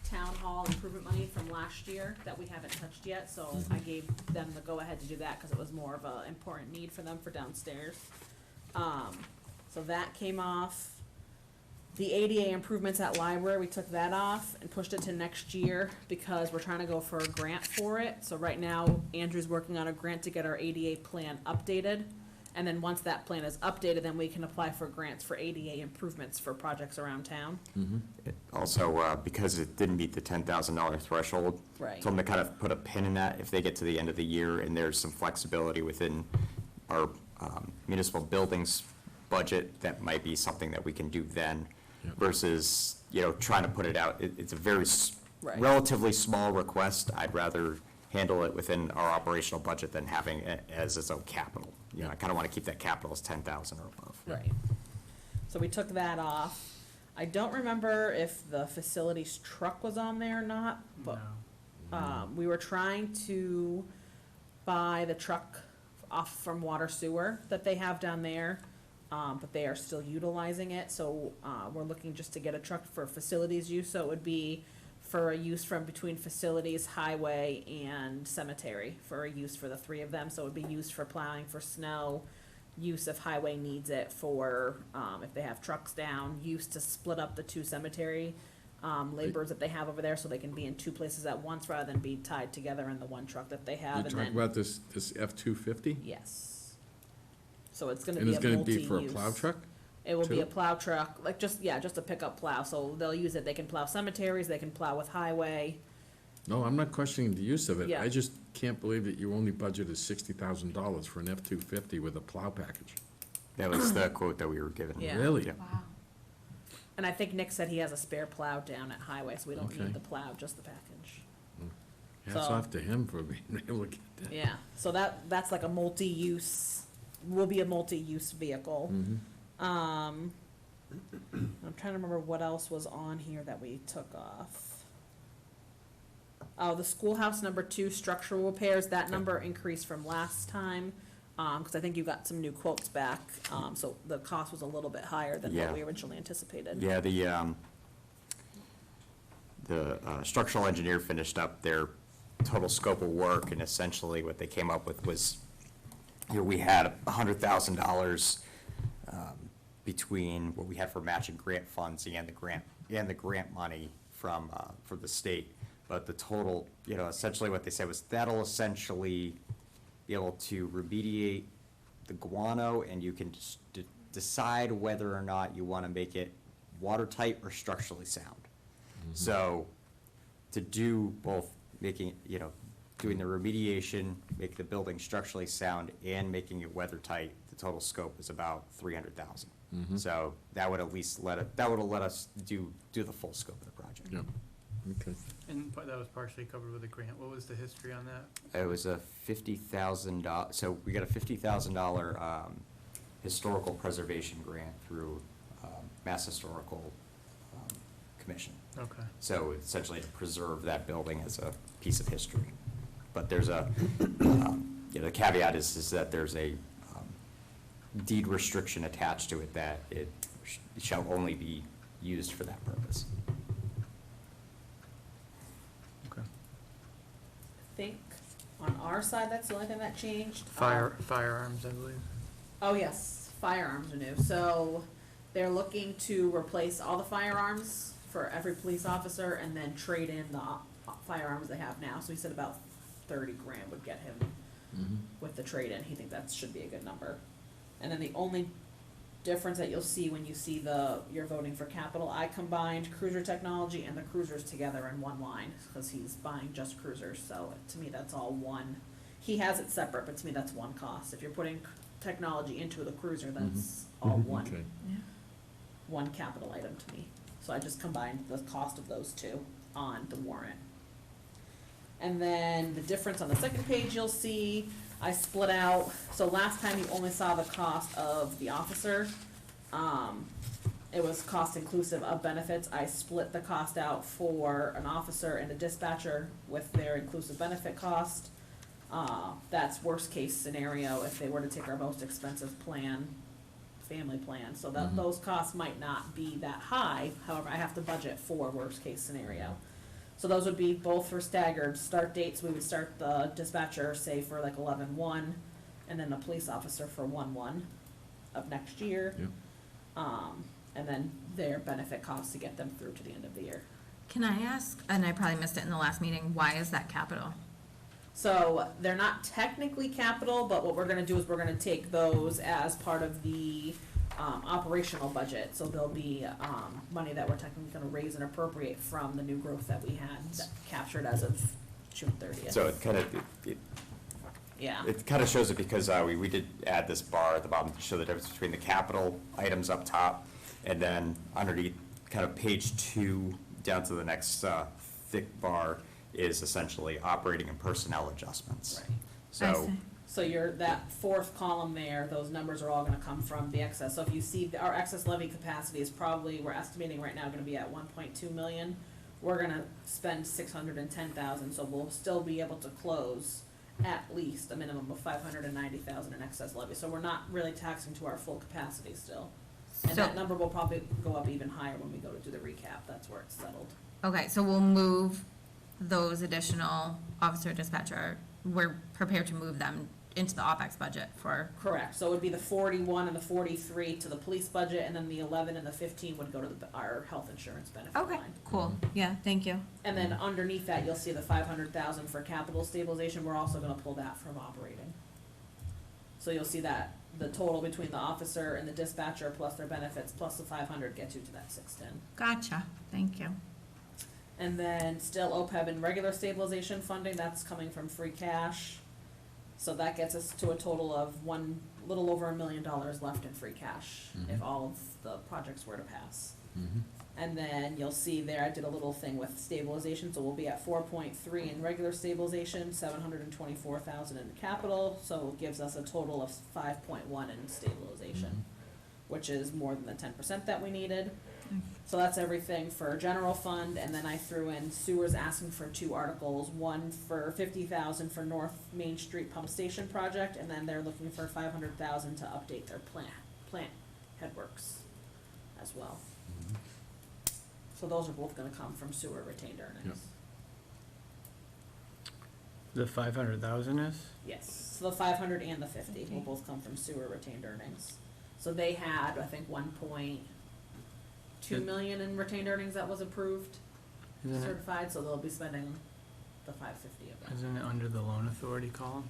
town hall improvement money from last year that we haven't touched yet, so I gave them the go-ahead to do that, cause it was more of a important need for them for downstairs. So that came off. The ADA improvements at library, we took that off and pushed it to next year because we're trying to go for a grant for it. So right now, Andrew's working on a grant to get our ADA plan updated. And then once that plan is updated, then we can apply for grants for ADA improvements for projects around town. Also, because it didn't meet the $10,000 threshold. Right. So I'm gonna kind of put a pin in that if they get to the end of the year and there's some flexibility within our municipal buildings budget, that might be something that we can do then Yep. versus, trying to put it out. It's a very Right. relatively small request. I'd rather handle it within our operational budget than having it as its own capital. I kind of want to keep that capital as 10,000 or above. Right. So we took that off. I don't remember if the facilities truck was on there or not, but we were trying to buy the truck off from water sewer that they have down there, but they are still utilizing it, so, we're looking just to get a truck for facilities use, so it would be for a use from between facilities, highway, and cemetery, for a use for the three of them, so it would be used for plowing for snow, use if highway needs it for, if they have trucks down, use to split up the two cemetery laborers that they have over there, so they can be in two places at once rather than be tied together in the one truck that they have, You and talking then, about this F-250? yes. So it's gonna And be it's a gonna be for a multi-use. plow truck? It will be too? a plow truck, like just a pickup plow, so they'll use it, they can plow cemeteries, they can plow with highway. No, I'm not questioning the use of it. Yeah. I just can't believe that you only budgeted $60,000 for an F-250 with a plow package. That was the quote that we were given. Yeah. Really? Yeah. Wow. And I think Nick said he has a spare plow down at Highway, so we don't Okay. need the plow, just the package. Hats So- off to him for being able to get that. Yeah, so that's like a multi-use, will be a multi-use vehicle. Mhm. I'm trying to remember what else was on here that we took off. Oh, the schoolhouse number 2 structural repairs, that number increased from last time, cause I think you got some new quotes back, so the cost was a little bit higher than Yeah. what we originally anticipated. Yeah, the structural engineer finished up their total scope of work, and essentially what they came up with was, we had $100,000 between what we had for matching grant funds and the grant money from the state. But the total, essentially what they said was that'll essentially be able to remediate the guano, and you can just decide whether or not you want to make it watertight or structurally sound. So to do both, making, doing the remediation, make the building structurally sound, and making it weather tight, the total scope is about 300,000. So that would at least let us do the full scope of the project. Yep, okay. And that was partially covered with a grant. What was the history on that? It was a $50,000, so we got a $50,000 historical preservation grant through Mass Historical Commission. Okay. So essentially to preserve that building as a piece of history. But there's a, the caveat is that there's a deed restriction attached to it that it shall only be used for that purpose. Okay. I think on our side, that's the only thing that changed. Firearms, I believe. Oh, yes, firearms are new. So they're looking to replace all the firearms for every police officer and then trade in the firearms they have now. So he said about 30 grand would get him with the trade-in. He think that should be a good number. And then the only difference that you'll see when you see you're voting for capital, I combined cruiser technology and the cruisers together in one line, because he's buying just cruisers, so to me, that's all one. He has it separate, but to me, that's one cost. If you're putting technology into the cruiser, that's all one, Okay. one capital item to me. So I just combined the cost of those two on the warrant. And then the difference on the second page, you'll see, I split out, so last time you only saw the cost of the officer. It was cost inclusive of benefits. I split the cost out for an officer and a dispatcher with their inclusive benefit cost. That's worst case scenario if they were to take our most expensive plan, family plan. So that, those costs might not be that high, however, I have to budget for worst case scenario. So those would be both for staggered start dates. We would start the dispatcher, say, for like 11/1, and then the police officer for 1/1 of next year. Yep. And then their benefit costs to get them through to the end of the year. Can I ask, and I probably missed it in the last meeting, why is that capital? So they're not technically capital, but what we're gonna do is we're gonna take those as part of the operational budget. So there'll be money that we're technically gonna raise and appropriate from the new growth that we had captured as of June 30th. So it kind of, Yeah. it kind of shows it because we did add this bar at the bottom to show the difference between the capital items up top, and then underneath, kind of page 2, down to the next thick bar, is essentially operating and personnel adjustments. Right. I So, see. So that fourth column there, those numbers are all gonna come from the excess. So if you see, our excess levy capacity is probably, we're estimating right now, gonna be at 1.2 million. We're gonna spend 610,000, so we'll still be able to close at least a minimum of 590,000 in excess levy. So we're not really taxing to our full capacity still. And So- that number will probably go up even higher when we go to do the recap. That's where it's settled. Okay, so we'll move those additional officer dispatcher, we're prepared to move them into the OpEx budget for, Correct, so it would be the 41 and the 43 to the police budget, and then the 11 and the 15 would go to our health insurance benefit okay, line. cool, yeah, thank you. And then underneath that, you'll see the 500,000 for capital stabilization, we're also gonna pull that from operating. So you'll see that the total between the officer and the dispatcher plus their benefits plus the 500 gets you to that 610. Gotcha, thank you. And then still OPEB and regular stabilization funding, that's coming from free cash. So that gets us to a total of little over $1 million left in free cash if all of the projects were to pass. And then you'll see there, I did a little thing with stabilization, so we'll be at 4.3 in regular stabilization, 724,000 in capital, so it gives us a total of 5.1 in stabilization, which is more than the 10% that we needed. So that's everything for general fund, and then I threw in sewers asking for 2 articles, one for 50,000 for North Main Street Pump Station project, and then they're looking for 500,000 to update their plant headworks as well. So those are both gonna come from sewer retained earnings. The 500,000 is? Yes, so the 500 and the 50 will both come from sewer retained earnings. So they had, I think, 1.2 million in retained earnings that was approved, Isn't it, certified, so they'll be spending the 550 of that. isn't it under the loan authority column?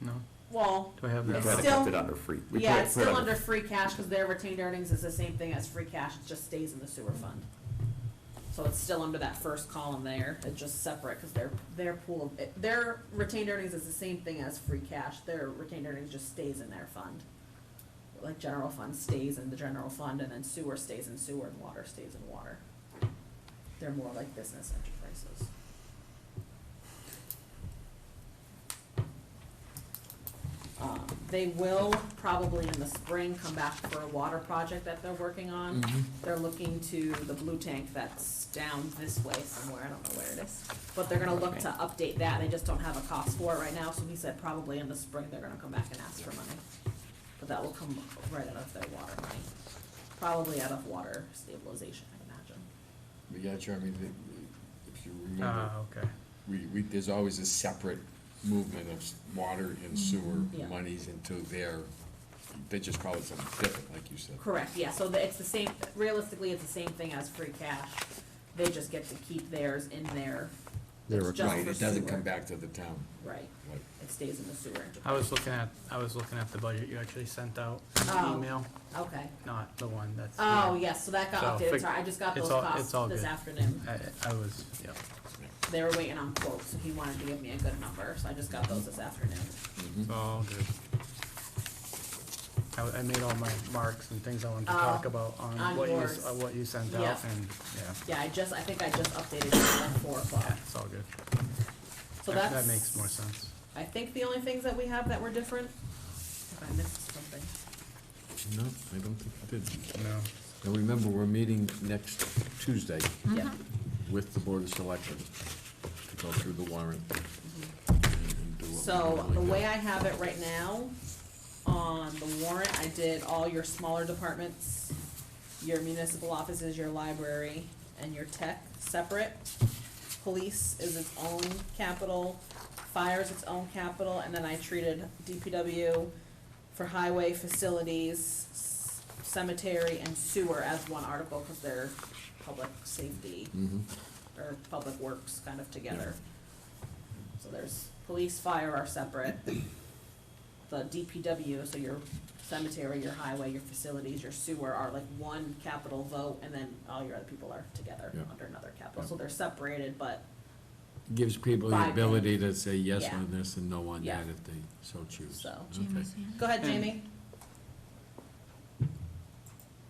No? Well, Do I have We that? It's tried to still- keep it under free. we yeah, tried it's to put it still under free cash, cause their retained earnings is the same thing as free cash, it just stays in the sewer fund. So it's still under that first column there, it's just separate, cause their pool of, their retained earnings is the same thing as free cash, their retained earnings just stays in their fund. Like general fund stays in the general fund, and then sewer stays in sewer, and water stays in water. They're more like business enterprises. They will probably in the spring come back for a water project that they're working on. They're looking to the blue tank that's down this way somewhere, I don't know where it is. But they're gonna look to update that, they just don't have a cost for it right now, so he said probably in the spring they're gonna come back and ask for money. But that will come right out of their water money, probably out of water stabilization, I imagine. But yeah, Jeremy, if you remember, Okay. there's always a separate movement of water and sewer Yeah. monies into their, they just call it something different, like you said. Correct, yeah, so it's the same, realistically, it's the same thing as free cash, they just get to keep theirs in there. Their It's just Right, for it doesn't sewer. come back to the town. Right, Right. it stays in the sewer enterprise. I was looking at the budget you actually sent out, in the Oh. email, Okay. not the one that's. Oh, yes, so that got So, updated, sorry, I just got it's those all- costs it's all this good. afternoon. I was, yeah. They were waiting on quotes, so he wanted to give me a good number, so I just got those this afternoon. It's all good. I made all my marks and things I wanted to Oh, talk about on on what yours. what you sent Yeah. out, and, yeah, Yeah, I think I just updated it at 4 o'clock. yeah, it's all good. So That- that's. That makes more sense. I think the only things that we have that were different, if I missed something. No, I don't think it did. No. Now, remember, we're meeting next Tuesday Yeah. with the Board of Selectmen to go through the warrant. and do what we So normally the do. way I have it right now, on the warrant, I did all your smaller departments, your municipal offices, your library, and your tech separate. Police is its own capital, fire is its own capital, and then I treated DPW for highway facilities, cemetery, and sewer as one article, cause they're public safety Mhm. or public works kind of together. So there's police, fire are separate. The DPW, so your cemetery, your highway, your facilities, your sewer are like one capital vote, and then all your other people are together Yeah. under another capital. Yeah. So they're separated, but Gives people the By ability to say yes Yeah. on this and no on Yeah. that if they so choose. So- Okay. Jamie's hand. go ahead, And- Jamie.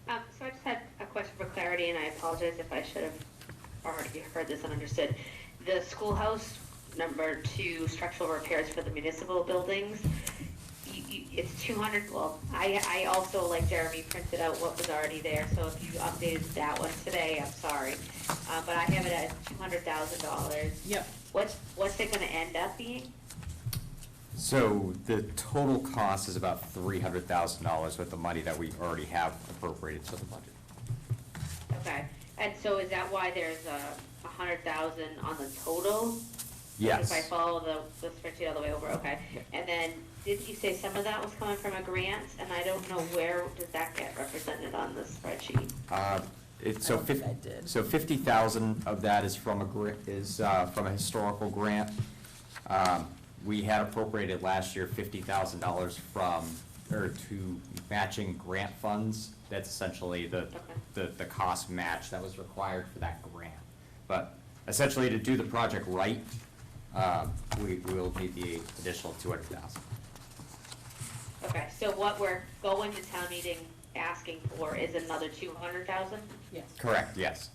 So I just had a question for clarity, and I apologize if I should have already heard this and understood. The schoolhouse number 2 structural repairs for the municipal buildings, it's 200, well, I also, like Jeremy, printed out what was already there, so if you updated that one today, I'm sorry. But I have it at $200,000. Yep. What's it gonna end up being? So the total cost is about $300,000 with the money that we already have appropriated to the budget. Okay, and so is that why there's a 100,000 on the total? Yes. If I follow the spreadsheet all the way over, okay. And then, didn't you say some of that was coming from a grant? And I don't know where does that get represented on the spreadsheet? It's I so don't think I did. so 50,000 of that is from from a historical grant. We had appropriated last year $50,000 to matching grant funds. That's essentially the cost match that was required for that grant. But essentially, to do the project right, we will need the additional $200,000. Okay, so what we're going to town meeting asking for is another 200,000? Yes. Correct, yes.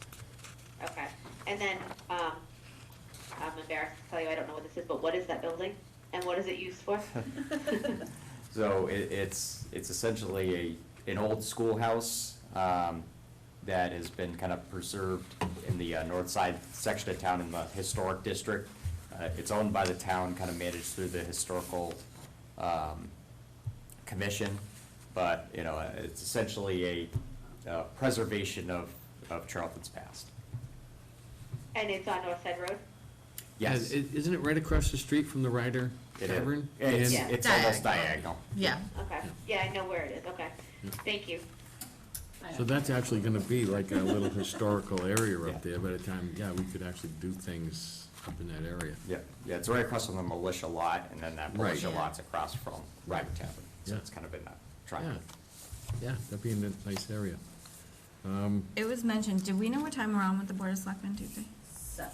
Okay, and then, I'm embarrassed to tell you, I don't know what this is, but what is that building? And what is it used for? So it's essentially an old schoolhouse that has been kind of preserved in the north side section of town in the historic district. It's owned by the town, kind of managed through the historical commission, but, you know, it's essentially a preservation of Charlton's past. And it's on North Side Road? Yes, it Isn't it right across the street from the Ryder is. Tavern? It's, Yeah. it's almost diagonal. Yeah. Okay, yeah, I know where it is, okay. Thank you. So that's actually gonna be like a little historical area Yeah. up there by the time, yeah, we could actually do things up in that area. Yeah, yeah, it's right across from the militia lot, and then that Right. militia Yeah. lot's across from Ryder Tavern. So Yeah. it's kind of in that Yeah, triangle. yeah, that'd be a nice area. It was mentioned, do we know what time we're on with the Board of Selectmen Tuesday? 7.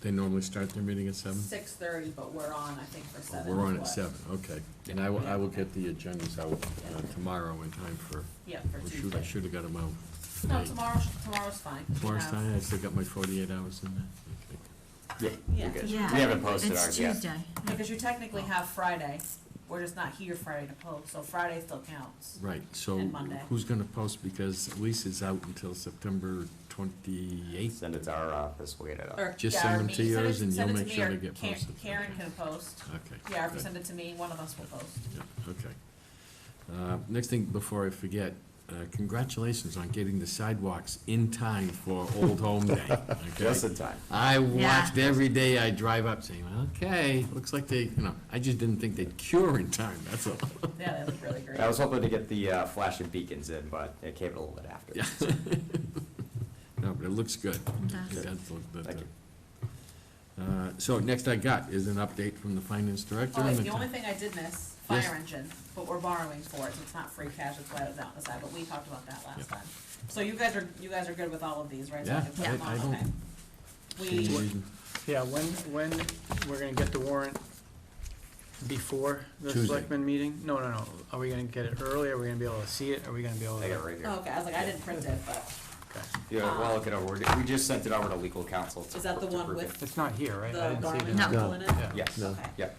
They normally start their meeting at 7? 6:30, but we're on, I think, for 7. We're on is at what- 7, okay. And I will get the agendas out tomorrow in time for, Yeah, for oh, shoot, I Tuesday. should've got them out No, today. tomorrow's fine. We Tomorrow's have- time, I still got my 48 hours in there, okay. Yeah, Yeah, you're good. 'cause Yeah. We haven't posted It's ours yet. Tuesday. Because you technically have Friday, we're just not here Friday to post, so Friday still counts. Right, so And Monday. who's gonna post, because Lisa's out until September 28th? Send it to our office, we'll get it up. Or, Just yeah, send or them me. to yours and Send you'll it make to sure me, they or get Ka- posted. Karen Okay. can post. Okay. Yeah, or if you good. send it to me, one of us will post. Yeah, okay. Next thing, before I forget, congratulations on getting the sidewalks in time for Old Home Day, okay? Just in time. I Yeah. watched every day I drive up saying, okay, looks like they, I just didn't think they'd cure in time, that's all. Yeah, they look really great. I was hoping to get the flashing beacons in, but it came a little bit after. Yeah. No, but it looks good. Fantastic. It does look good. Thank you. So next I got is an update from the finance director. Oh, wait, and the only thing I did miss, Yes. fire engine, but we're borrowing for it, so it's not free cash, that's why it was out on the side, but we talked about that last Yep. time. So you guys are good with all of these, right? So I Yeah, can put them I on, don't okay. see any We, reason. Yeah, when, we're gonna get the warrant before the Tuesday. selectmen meeting? No, are we gonna get it early, are we gonna be able to see it, are we gonna be able to? I got it right here. oh, okay, I was like, I didn't print it, but, Okay. Yeah, we'll look it over. We just sent it over to legal counsel to. is that the to one approve it. with It's not here, right? I the didn't see garment it. No. tool in it? Yeah. Yes, No. Okay. yep,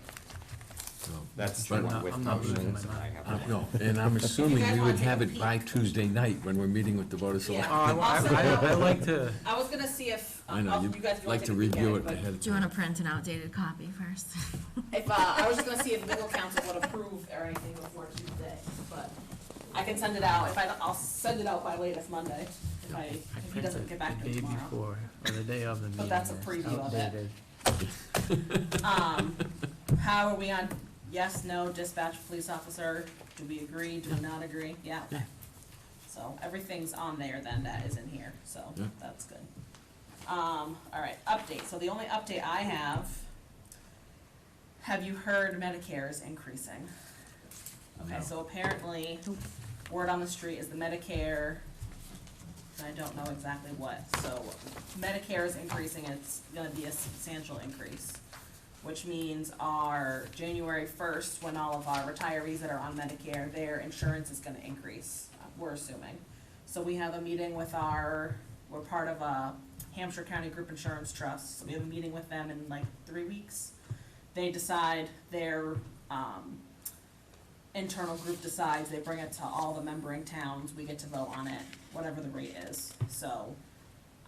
So, that's the but- one with. I'm not published losing minutes my and I mind. have- No, and I'm assuming guys we wanna would take have a it by peek. Tuesday night when we're meeting with the Board of Yeah. Selectmen. I like to, I was gonna see if, I know, you you'd guys wanna like take to a peek at review it but ahead of Do you wanna time. print an outdated copy first? If, I was just gonna see if legal counsel would approve or anything before Tuesday, but I can send it out, I'll send it out by latest Monday, I if he doesn't printed get back the to day me tomorrow. before, or the day of the meeting. that's a It's preview of it. outdated. How are we on, yes, no, dispatch, police officer, do we agree, do we not agree? Yeah, okay. So everything's on there then that is in here, so Yeah. that's good. All right, update, so the only update I have you heard Medicare is increasing? Okay, No. so apparently, word on the street is the Medicare, I don't know exactly what, so Medicare is increasing, and it's gonna be a substantial increase, which means our January 1st, when all of our retirees that are on Medicare, their insurance is gonna increase, we're assuming. So we have a meeting with we're part of a Hampshire County Group Insurance Trust, so we have a meeting with them in like 3 weeks. They decide their, internal group decides, they bring it to all the membering towns, we get to vote on it, whatever the rate is. So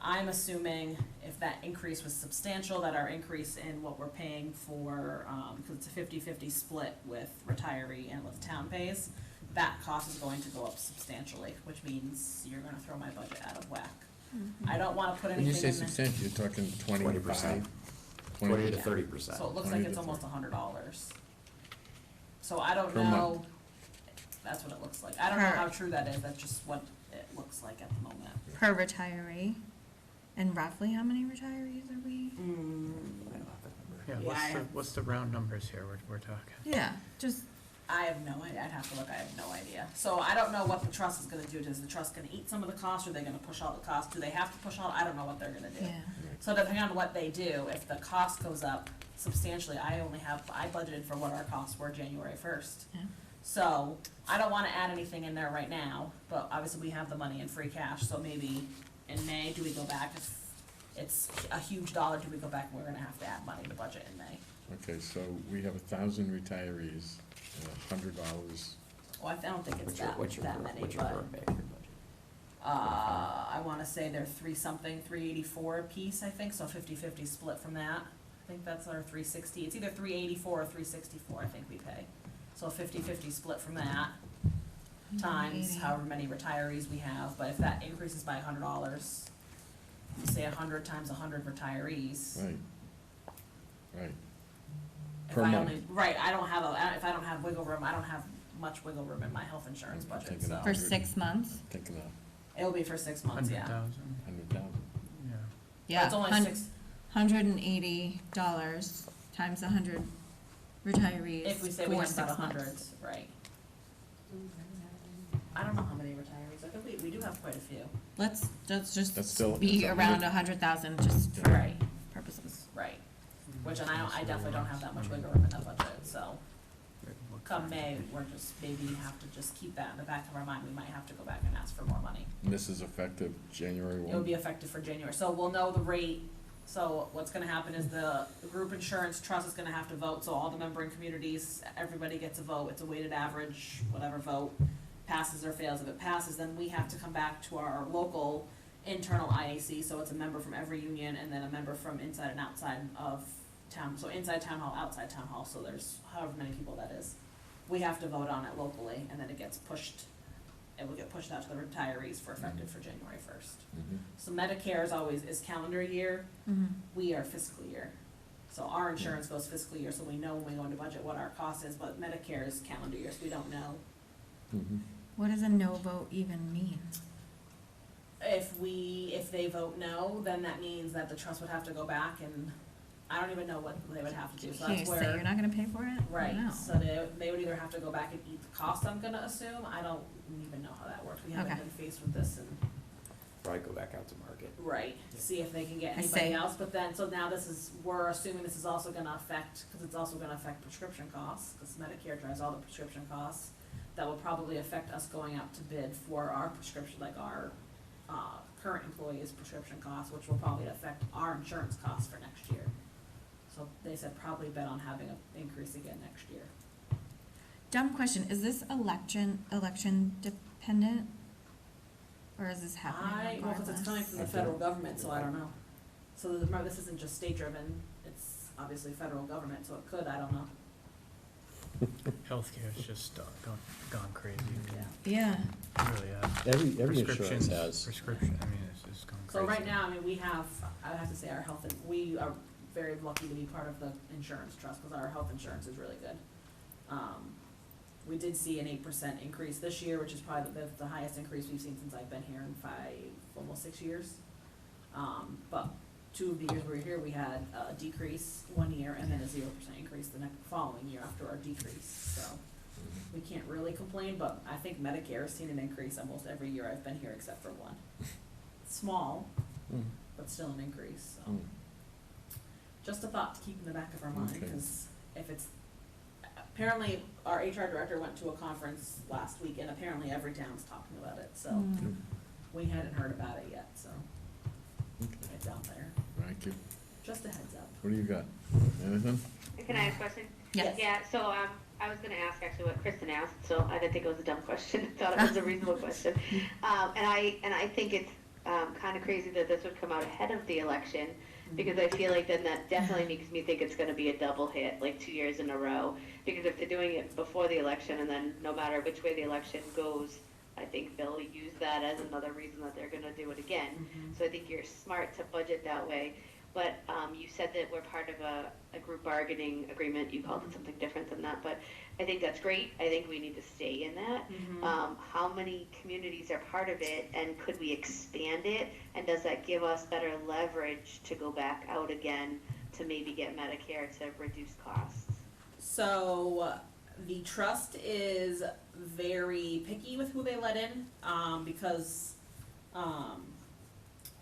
I'm assuming if that increase was substantial, that our increase in what we're paying for, because it's a 50-50 split with retiree and what the town pays, that cost is going to go up substantially, which means you're gonna throw my budget out of whack. I don't wanna put When anything you in say there. substantial, you're talking 20%. 25? 20 to Yeah. 30%. So it looks 20 like to it's almost 30. $100. So I don't Per know, month. that's what it looks like. I don't know Per- how true that is, that's just what it looks like at the moment. Per retiree? And roughly how many retirees are we? Yeah, Yeah, what's the round numbers here we're talking? Yeah, just, I have no idea, I'd have to look, I have no idea. So I don't know what the trust is gonna do, is the trust gonna eat some of the cost, or are they gonna push all the cost? Do they have to push all, I don't know what they're gonna do. yeah. So depending on what they do, if the cost goes up substantially, I budgeted for what our costs were January 1st. Yeah. So, I don't wanna add anything in there right now, but obviously we have the money in free cash, so maybe in May, do we go back, if it's a huge dollar, do we go back and we're gonna have to add money to budget in May? Okay, so we have 1,000 retirees, $100. Well, I don't think it's What's your, that, what's your, that many, what's your but, burn back, your budget? I wanna say they're 384 a piece, I think, so 50-50 split from that. I think that's our 360, it's either 384 or 364, I think we pay. So 50-50 split from that, times 180. however many retirees we have, but if that increases by $100, you say 100 times 100 retirees. Right. Right. If Per I month. only, right, I don't have if I don't have wiggle room, I don't have much wiggle room in my health insurance I'm budget, thinking so. of For 6 months? Thinking of It'll be for 6 months, yeah. 100,000, 100,000. yeah. Yeah. It's only hun- six, $180 times 100 retirees if we say we for have 6 about months. 100, right. I don't know how many retirees, I think we do have quite a few. Let's That's just still- be it's around 100. 100,000 just for Right. purposes. Right, which, and I definitely don't have that much wiggle room in that budget, so come May, we're just, maybe have to just keep that in the back of our mind, we might have to go back and ask for more money. And this is effective January 1? It would be effective for January, so we'll know the rate, so what's gonna happen is the group insurance trust is gonna have to vote, so all the membering communities, everybody gets a vote, it's a weighted average, whatever vote, passes or fails, if it passes, then we have to come back to our local internal IAC, so it's a member from every union, and then a member from inside and outside of town, so inside town hall, outside town hall, so there's however many people that is. We have to vote on it locally, and then it gets pushed, it will get pushed out to the retirees for effective for January first. Mhm. So Medicare is calendar year, Mhm. we are fiscal year. So our insurance goes fiscal year, so we know when we go into budget what our cost is, but Medicare is calendar year, so we don't know. Mhm. What does a no vote even mean? If they vote no, then that means that the trust would have to go back and, I don't even know what they would have to do, so Can you that's say where. you're not gonna pay for it? Right, No. so they would either have to go back and eat the cost, I'm gonna assume, I don't even know how that works, we haven't Okay. been faced with this and. Probably go back out to market. Right, see if they can get I anybody see. else, but then, so now we're assuming this is also gonna affect, cause it's also gonna affect prescription costs, cause Medicare drives all the prescription costs. That will probably affect us going out to bid for our prescription, like our, current employees' prescription costs, which will probably affect our insurance costs for next year. So they said probably bet on having an increase again next year. Dumb question, is this election dependent? Or is this happening Well, cause it's coming regardless? from the federal government, so I don't know. So remember, this isn't just state driven, it's obviously federal government, so it could, I don't know. Healthcare's just gone crazy. Yeah. Yeah, It really has. Every insurance Prescriptions, has. Prescription, I mean, it's just gone So crazy. right now, I mean, we have, I have to say, our health, we are very lucky to be part of the insurance trust, cause our health insurance is really good. We did see an 8% increase this year, which is probably the highest increase we've seen since I've been here in almost 6 years. But 2 of the years we were here, we had a decrease 1 year and then a 0% increase the next following year after our decrease, so. We can't really complain, but I think Medicare has seen an increase almost every year I've been here except for one. Small, Mm. but still an increase, so. Mm. Just a thought to keep in the back of our mind, Okay. because if it's, apparently, our HR director went to a conference last week, and apparently every town's talking about it, so Mm. we hadn't heard about it yet, so Okay. it's out there. Thank you. Just a heads up. What do you got? Anything? Can I ask a question? Yes. Yeah, so, I was gonna ask actually what Kristen asked, so I didn't think it was a dumb question, I thought it was a reasonable question. And I think it's, kinda crazy that this would come out ahead of the election, because I feel like then that definitely makes me think it's gonna be a double hit, like 2 years in a row. Because if they're doing it before the election, and then no matter which way the election goes, I think they'll use that as another reason that they're gonna do it again. Mhm. So I think you're smart to budget that way. But you said that we're part of a group bargaining agreement, you called it something different than that, but I think that's great, I think we need to stay in that. Mhm. How many communities are part of it, and could we expand it? And does that give us better leverage to go back out again to maybe get Medicare to reduce costs? So, the trust is very picky with who they let in, because,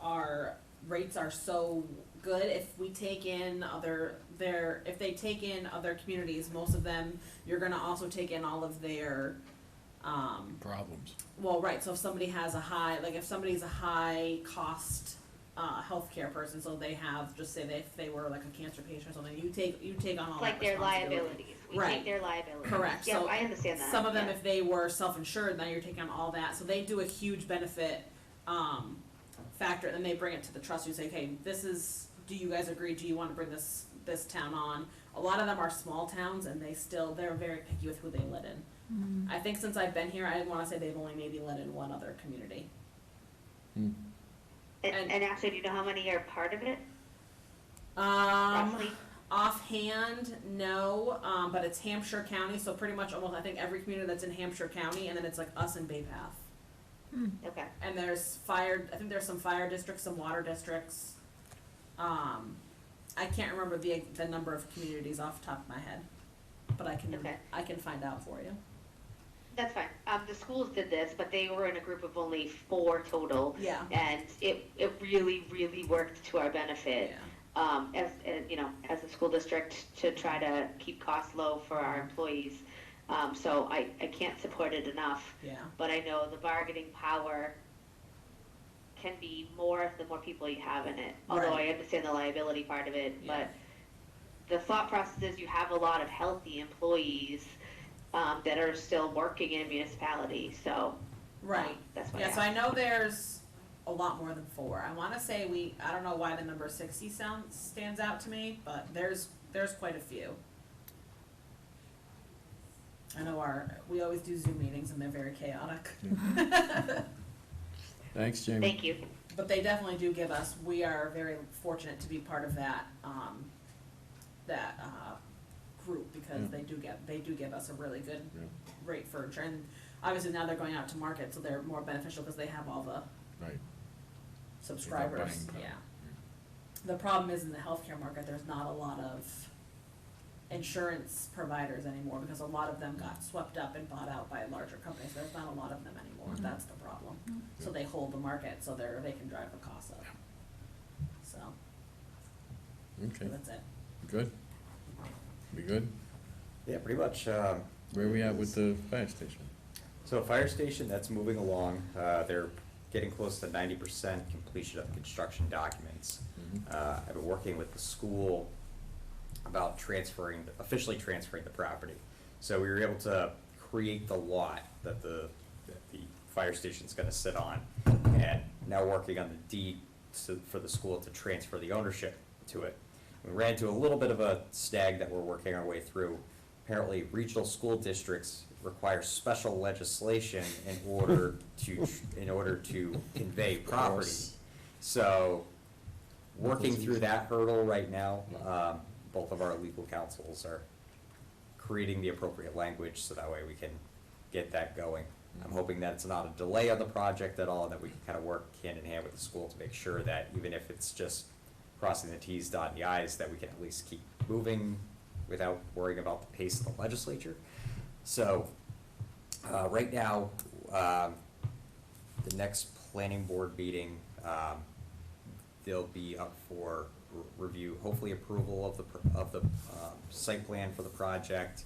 our rates are so good. If we take in if they take in other communities, most of them, you're gonna also take in all of their, Problems. well, right, so if somebody has a high, like if somebody's a high cost, healthcare person, so they have, just say if they were like a cancer patient or something, you take on all It's that like their responsibility. liabilities. We Right. take their liabilities. Correct, Yeah, so I understand that. some of them, yeah. if they were self-insured, then you're taking on all that, so they do a huge benefit, factor, and then they bring it to the trust, you say, okay, this is, do you guys agree, do you wanna bring this town on? A lot of them are small towns, and they're very picky with who they let in. I think since I've been here, I wanna say they've only maybe let in one other community. Hmm. And actually, do you know how many are part of it, Um, roughly? offhand, no, but it's Hampshire County, so pretty much almost, I think every community that's in Hampshire County, and then it's like us and Bay Path. Okay. And there's I think there's some fire districts, some water districts. I can't remember the number of communities off the top of my head, but Okay. I can find out for you. That's fine. The schools did this, but they were in a group of only 4 total. Yeah. And it really, really worked to our benefit. Yeah. As a school district, to try to keep costs low for our employees. So I can't support it enough, Yeah. but I know the bargaining power can be more the more people you have in it. Although Right. I understand the liability part of it, Yeah. but the thought process is you have a lot of healthy employees that are still working in a municipality, so. Right. That's why I Yeah, so I asked. know there's a lot more than 4. I wanna say I don't know why the number 60 stands out to me, but there's quite a few. I know we always do Zoom meetings and they're very chaotic. Thanks, Jamie. Thank you. But they definitely do give us, we are very fortunate to be part of that, group, because Yeah. they do give us a really good Yeah. rate for, and obviously now they're going out to market, so they're more beneficial because they have all the Right. subscribers, buying power. yeah. The problem is in the healthcare market, there's not a lot of insurance providers anymore, because a lot of them got swept up and bought out by larger companies, there's not a lot of them anymore, that's the problem. So they hold the market, so they can drive the costs up. So, Okay, that's it. good? We good? Yeah, pretty much. Where we at with the fire station? So fire station, that's moving along. They're getting close to 90% completion of construction documents. I've been working with the school about officially transferring the property. So we were able to create the lot that the fire station's gonna sit on, and now working on the deed for the school to transfer the ownership to it. We ran into a little bit of a snag that we're working our way through. Apparently, regional school districts require special legislation in order to convey property. So, working through that hurdle right now, both of our legal counsels are creating the appropriate language, so that way we can get that going. I'm hoping that it's not a delay on the project at all, that we can kind of work hand in hand with the school to make sure that even if it's just crossing the Ts, dotting the Is, that we can at least keep moving without worrying about the pace of the legislature. So, right now, the next planning board meeting, they'll be up for review, hopefully approval of the site plan for the project.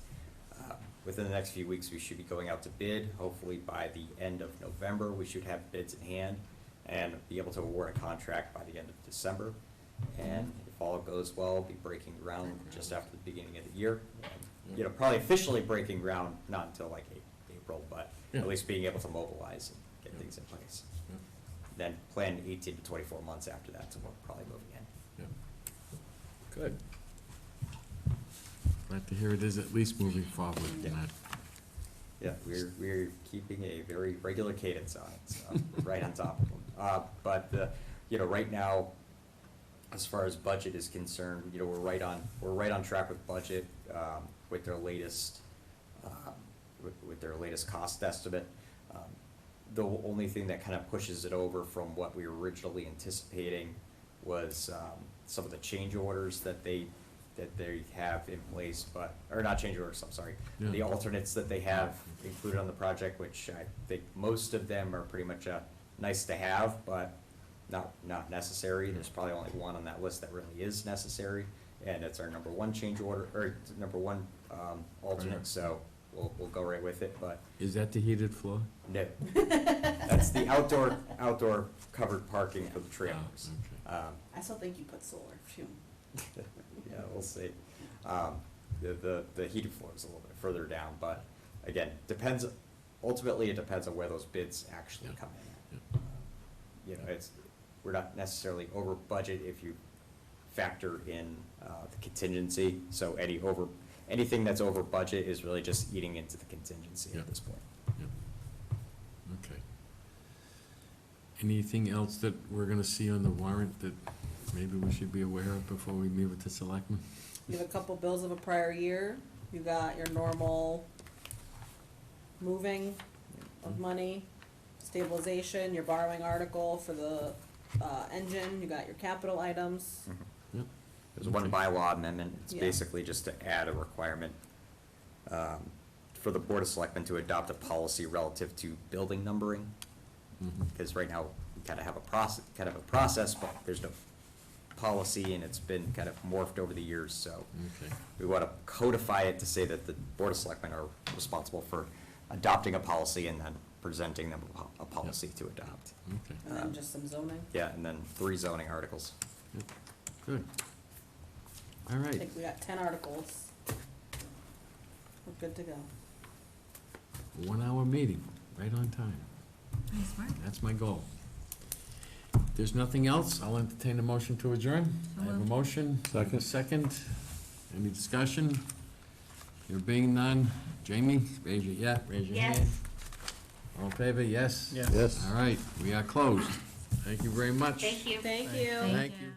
Within the next few weeks, we should be going out to bid. Hopefully by the end of November, we should have bids in hand and be able to award a contract by the end of December. And if all goes well, be breaking ground just after the beginning of the year. And, probably officially breaking ground, not until like April, but Yeah. at least being able to mobilize and get things in place. Yeah. Then plan 18 to 24 months after that to probably moving in. Yeah. Good. Glad to hear it is at least moving forward in Yeah. that. Yeah, we're keeping a very regular cadence on it, so right on top of them. But right now, as far as budget is concerned, we're right on track with budget, with their latest, with their latest cost estimate. The only thing that kind of pushes it over from what we were originally anticipating was, some of the change orders that they have in place, or not change orders, I'm sorry, Yeah. the alternates that they have included on the project, which I think most of them are pretty much nice to have, but not necessary. There's probably only one on that list that really is necessary, and it's our number one change order, or number one alternate, so we'll go right with it, but Is that the heated floor? no. That's the outdoor covered parking for the trailers. Oh, okay. I still think you put solar, phew. Yeah, we'll see. The heated floor is a little bit further down, but again, ultimately, it depends on where those bids actually Yeah. come in. You know, we're not necessarily over budget if you factor in the contingency, so anything that's over budget is really just eating into the contingency Yeah. at this point. Okay. Anything else that we're gonna see on the warrant that maybe we should be aware of before we meet with the selectmen? You have a couple bills of a prior year, you got your normal moving of money, stabilization, your borrowing article for the, engine, you got your capital items. Yep. There's one Okay. bylaw amendment, it's Yeah. basically just to add a requirement for the Board of Selectmen to adopt a policy relative to building numbering. Mhm. Because right now, we kind of have a process, but there's no policy, and it's been kind of morphed over the years, so Okay. we want to codify it to say that the Board of Selectmen are responsible for adopting a policy and then presenting them a policy to adopt. Okay. And then just some zoning. Yeah, and then 3 zoning articles. Yep. Good. All I right. think we got 10 articles. We're good to go. 1 hour meeting, right on time. Nice work. That's my goal. If there's nothing else, I'll entertain a motion to adjourn. So I have a moved. motion. Second. A second. Any discussion? There being none. Jamie, raise your Yes. hand. All in favor, yes? Yes. Yes. All right, we are closed. Thank you very much. Thank you. Thank you. Thank you.